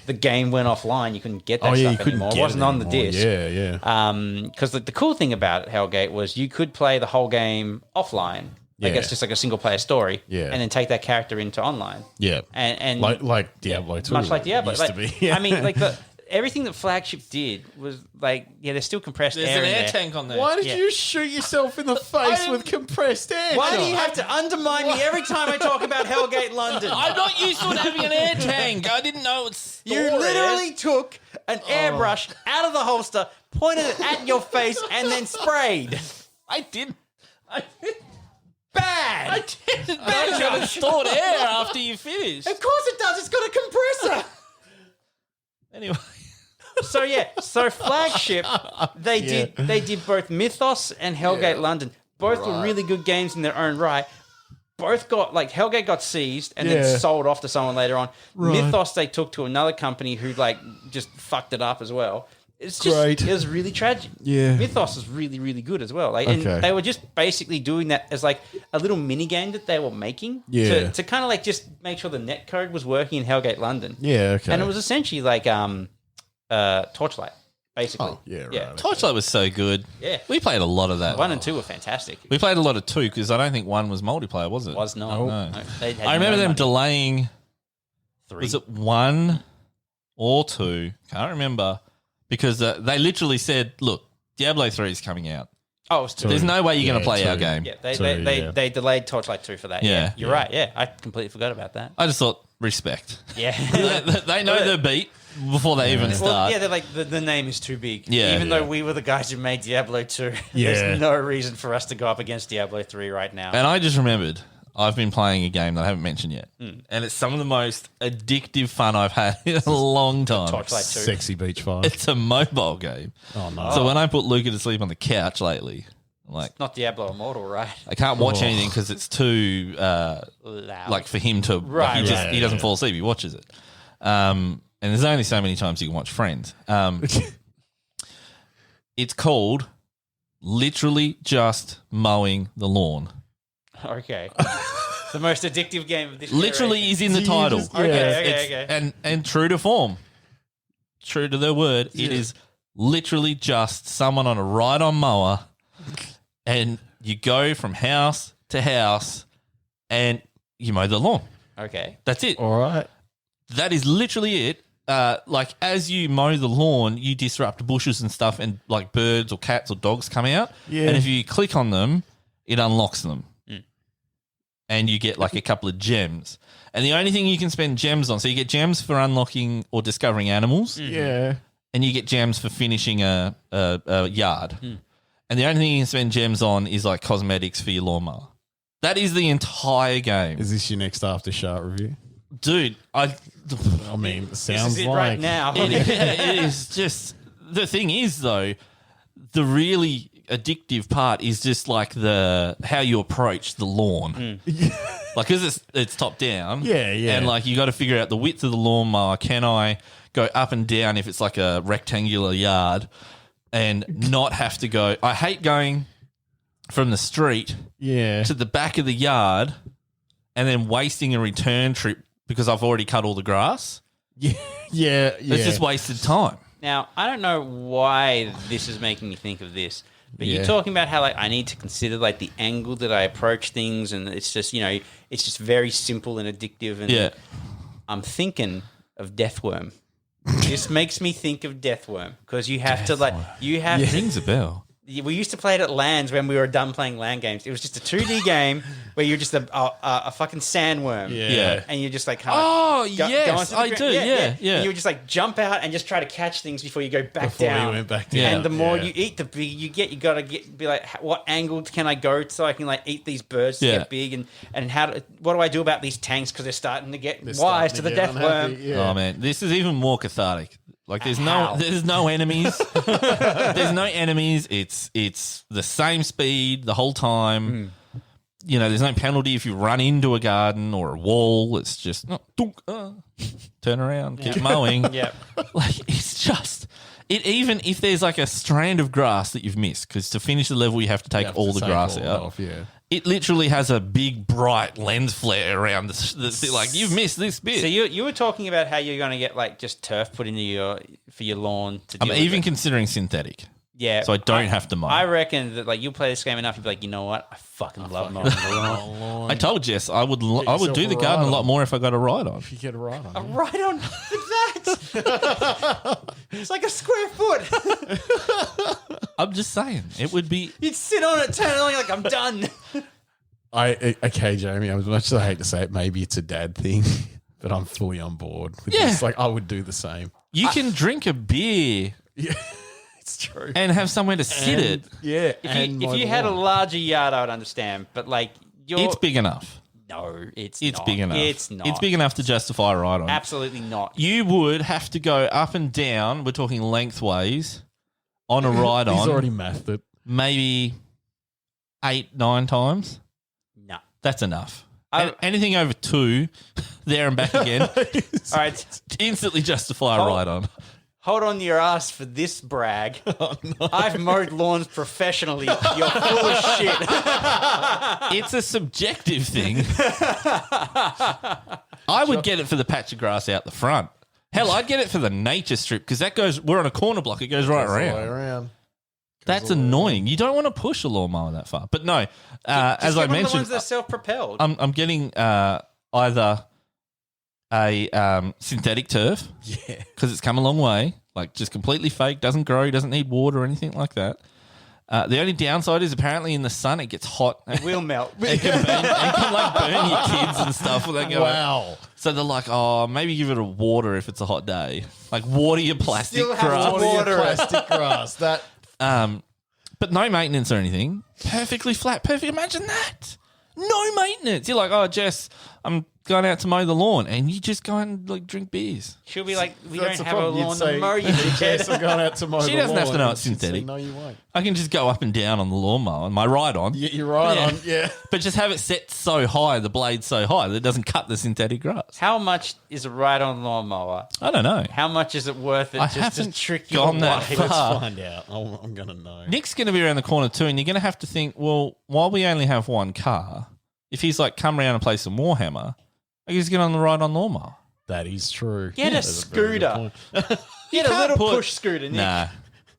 the game went offline, you couldn't get that you stuff couldn't anymore. get It wasn't on the anymore. disc. Yeah. Because the cool thing about Hellgate was you could play the whole game offline. Like Yeah. it's just like a single player story. Yeah. And then take that character into online. Yeah. And Like Diablo 2. much like Diablo. used Like, to be. I mean, like everything that Flagship did was like, there's still compressed There's air an in air there. tank on there. Why did Yeah. you shoot yourself in the face with compressed air? Why do you John? have to undermine me every time I talk about Hellgate London? I'm not used to it having an air tank. I didn't know it's. You literally took an airbrush out of the holster, pointed it at your face, and then sprayed. I did. Bad. I did. That's got stored air after you finish. Of course it does. It's got a compressor. Anyway. So Flagship, they did both Mythos and Hellgate London. Both were really good games in their own right. Both got like Hellgate got seized and Yeah. then sold off to someone later on. Mythos they took to another company who like just fucked it up as well. It's just Great. it was really tragic. Yeah. Mythos is really, really good as well. Like, Okay. and they were just basically doing that as like a little mini game that they were making Yeah. to kind of like just make sure the netcode was working in Hellgate London. Yeah, okay. And it was essentially like Torchlight, basically. Oh, yeah, right. Torchlight was so good. Yeah. We played a lot of that. 1 and 2 were fantastic. We played a lot of 2 because I don't think 1 was multiplayer, was it? Was not. No. They had I remember no them money. delaying. 3. Was it 1 or 2? Can't remember. Because they literally said, look, Diablo 3 is coming out. Oh, it was 2. There's no way you're going to play 2. our game. Yeah, Two, they delayed Torchlight 2 for that. Yeah. Yeah, you're right. Yeah, I completely forgot about that. I just thought, respect. Yeah. They know their beat before they even Well, start. yeah, they're like, the name is too big. Yeah. Even though we were the guys who made Diablo 2, Yeah. there's no reason for us to go up against Diablo 3 right now. And I just remembered I've been playing a game that I haven't mentioned yet. And it's some of the most addictive fun I've had in a long time. Torchlight 2. Sexy Beach Fire. It's a mobile game. Oh, no. So when I put Luca to sleep on the couch lately, Like, Not Diablo Immortal, right? I can't watch anything because it's too Loud. like for him to Right, he doesn't fall asleep. He watches it. And there's only so many times you can watch Friends. It's called literally just mowing the lawn. Okay. The most addictive game of this Literally generation. is in the So you title. just- Okay. And true to form, true to their word, it is literally just someone on a ride-on mower, and you go from house to house, and you mow the lawn. Okay. That's it. All right. That is literally it. Like as you mow the lawn, you disrupt bushes and stuff, and like birds or cats or dogs come out. Yeah. And if you click on them, it unlocks them. And you get like a couple of gems. And the only thing you can spend gems on, so you get gems for unlocking or discovering animals, Yeah. and you get gems for finishing a yard. And the only thing you can spend gems on is like cosmetics for your lawnmower. That is the entire game. Is this your next Aftershock review? Dude, I mean, it This sounds is it like right now. it is just the thing is though, the really addictive part is just like the how you approach the lawn. Like, because it's top down. Yeah, yeah. And like you got to figure out the width of the lawnmower. Can I go up and down if it's like a rectangular yard, and not have to go? I hate going from the street Yeah. to the back of the yard and then wasting a return trip because I've already cut all the grass. Yeah. Yeah. It's just wasted time. Now, I don't know why this is making me think of this, but Yeah. you're talking about how like I need to consider like the angle that I approach things, and it's just it's just very simple and addictive. And Yeah. I'm thinking of Deathworm. This makes me think of Deathworm because you have to Rings a bell. We used to play it at LANs when we were done playing LAN games. It was just a 2D game where you're just a fucking sandworm. Yeah. And you just like kind Oh, of yes, I do. Yeah. And you would just like jump out and just try to catch things before you go back Before down. you went back down. Yeah. And the more Yeah. you eat, the bigger you get. You gotta be like, what angle can I go so I can like eat these birds to Yeah. get big? And what do I do about these tanks because they're starting to get They're wise starting to the get Deathworm? unhappy, Yeah. Oh man, this is even more cathartic. Like there's How? no enemies. There's no enemies. It's the same speed the whole time. You know, there's no penalty if you run into a garden or a wall. It's just turn around, keep mowing. Yep. Like it's just even if there's like a strand of grass that you've missed, because to finish the level you have to take You have all to the take grass all out. off, yeah. It literally has a big bright lens flare around the like you've missed this bit. So you were talking about how you're going to get like just turf put into for your lawn to I'm deal with even it. considering synthetic. Yeah. So I don't have to mow. I reckon that like you play this game enough, you'll be like, you know what? I fucking love mowing the lawn. I told Jess I would yourself do the a garden a ride lot on. more if I got a ride on. If you get a ride on. Right on that. It's like a square foot. I'm just saying it would be. You'd sit on it, turn it on, you're like, I'm done. Okay, Jamie, as much as I hate to say it, maybe it's a dad thing, but I'm fully on board with Yeah. this. Like, I would do the same. You can drink a beer Yeah, it's true. and have somewhere to sit it. Yeah. If you had a larger yard, I would understand. But like, It's big enough. No, it's It's not. big enough. It's not. It's big enough to justify a ride on. Absolutely not. You would have to go up and down. We're talking lengthways on a ride He's on. already mathed it. Maybe 8-9 times. No. That's enough. I- Anything over 2, there and back again, All right. instantly justify a ride on. Hold on to your ass for this brag. I've mowed lawns professionally. You're full of shit. It's a subjective thing. I would get it for the patch of grass out the front. Hell, I'd get it for the nature strip because that goes. We're on a corner block. It goes right All the way around. around. That's annoying. You don't want to push a lawnmower that far. But no, as I Just get one of the mentioned, ones that are self-propelled. I'm getting either a synthetic turf, Yeah. because it's come a long way. Like just completely fake, doesn't grow, doesn't need water or anything like that. The only downside is apparently in the sun it gets hot. It will melt. It can like burn your kids and stuff. When they go Wow. So they're like, oh, maybe give it a water if it's a hot day. Like water your plastic Still have to grass. water it. Plastic grass. That. But no maintenance or anything. Perfectly flat. Perfect. Imagine that. No maintenance. You're like, oh, Jess, I'm going out to mow the lawn, and you just go and like drink beers. She'll be like, we That's don't the have a problem. You'd lawn say, to mow, you yes, I'm dickhead. going out to mow She the doesn't have to lawn. know And it's she'd say, synthetic. No, you won't. I can just go up and down on the lawnmower, my ride-on. You're right on. Yeah. But just have it set so high, the blade so high that it doesn't cut the synthetic grass. How much is a ride-on lawnmower? I don't know. How much is it worth it I just to haven't trick you gone that away? far. Let's find out. I'm going to know. Nick's going to be around the corner too, and you're going to have to think, well, while we only have one car, if he's like, come around and play some Warhammer, I can just get on the ride-on lawnmower. That is true. Get a That's very good scooter. point. Get a can't little put- push scooter, Nick. Nah.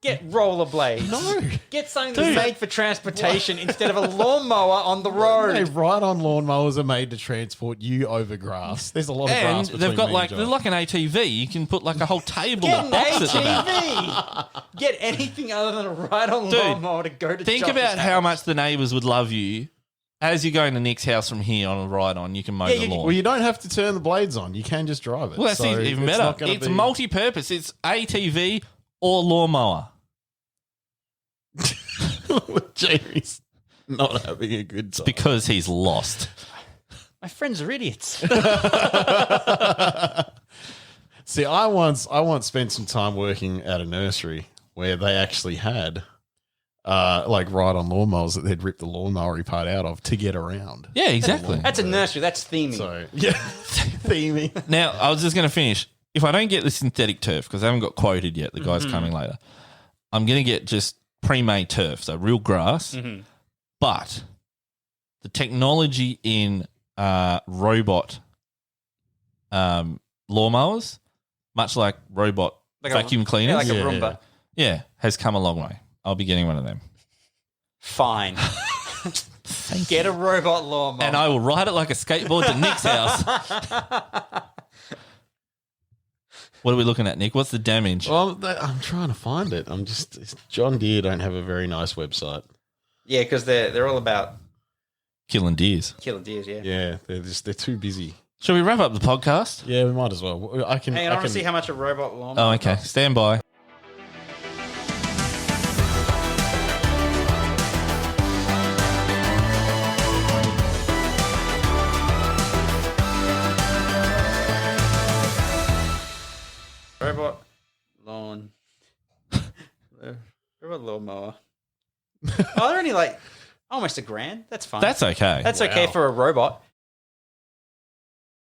Get rollerblades. No. Get something that's made for transportation instead of a lawnmower on the road. Hey, ride-on lawnmowers are made to transport you over grass. There's a lot of And grass between they've got me like, and they're Josh. like an ATV. You can put like a whole table Get of an box at the back. ATV. Get anything other than a ride-on Dude, lawnmower to go to Think Josh's about how house. much the neighbours would love you. As you're going to Nick's house from here on a ride-on, you can mow the lawn. Well, you don't have to turn the blades on. You can just drive it. Well, that's So even it's better. not gonna It's be- multi-purpose. It's ATV or lawnmower. Jamie's not having a good time. Because he's lost. My friends are idiots. See, I once spent some time working at a nursery where they actually had like ride-on lawnmowers that they'd rip the lawnmower part out of to get around. Yeah, exactly. That's a nursery. That's theming. So yeah, theming. Now, I was just going to finish. If I don't get the synthetic turf, because I haven't got quoted yet, the guy's Mm-hmm. coming later, I'm going to get just pre-made turf, so real grass. Mm-hmm. But the technology in robot lawnmowers, much like robot Like a- vacuum cleaners, Yeah, like a Roomba. yeah, has come a long way. I'll be getting one of them. Fine. Get a robot lawnmower. And I will ride it like a skateboard to Nick's house. What are we looking at, Nick? What's the damage? Well, I'm trying to find it. John Deere don't have a very nice website. Yeah, because they're all about Killing deers. killing deers. Yeah. Yeah, they're too busy. Shall we wrap up the podcast? Yeah, we might as well. I can. Hey, I I want to can see how much a robot lawnmower. Oh, okay. costs. Stand by. Robot lawn. Robot lawnmower. Oh, they're only like almost $1,000. That's fine. That's okay. That's okay Wow. for a robot.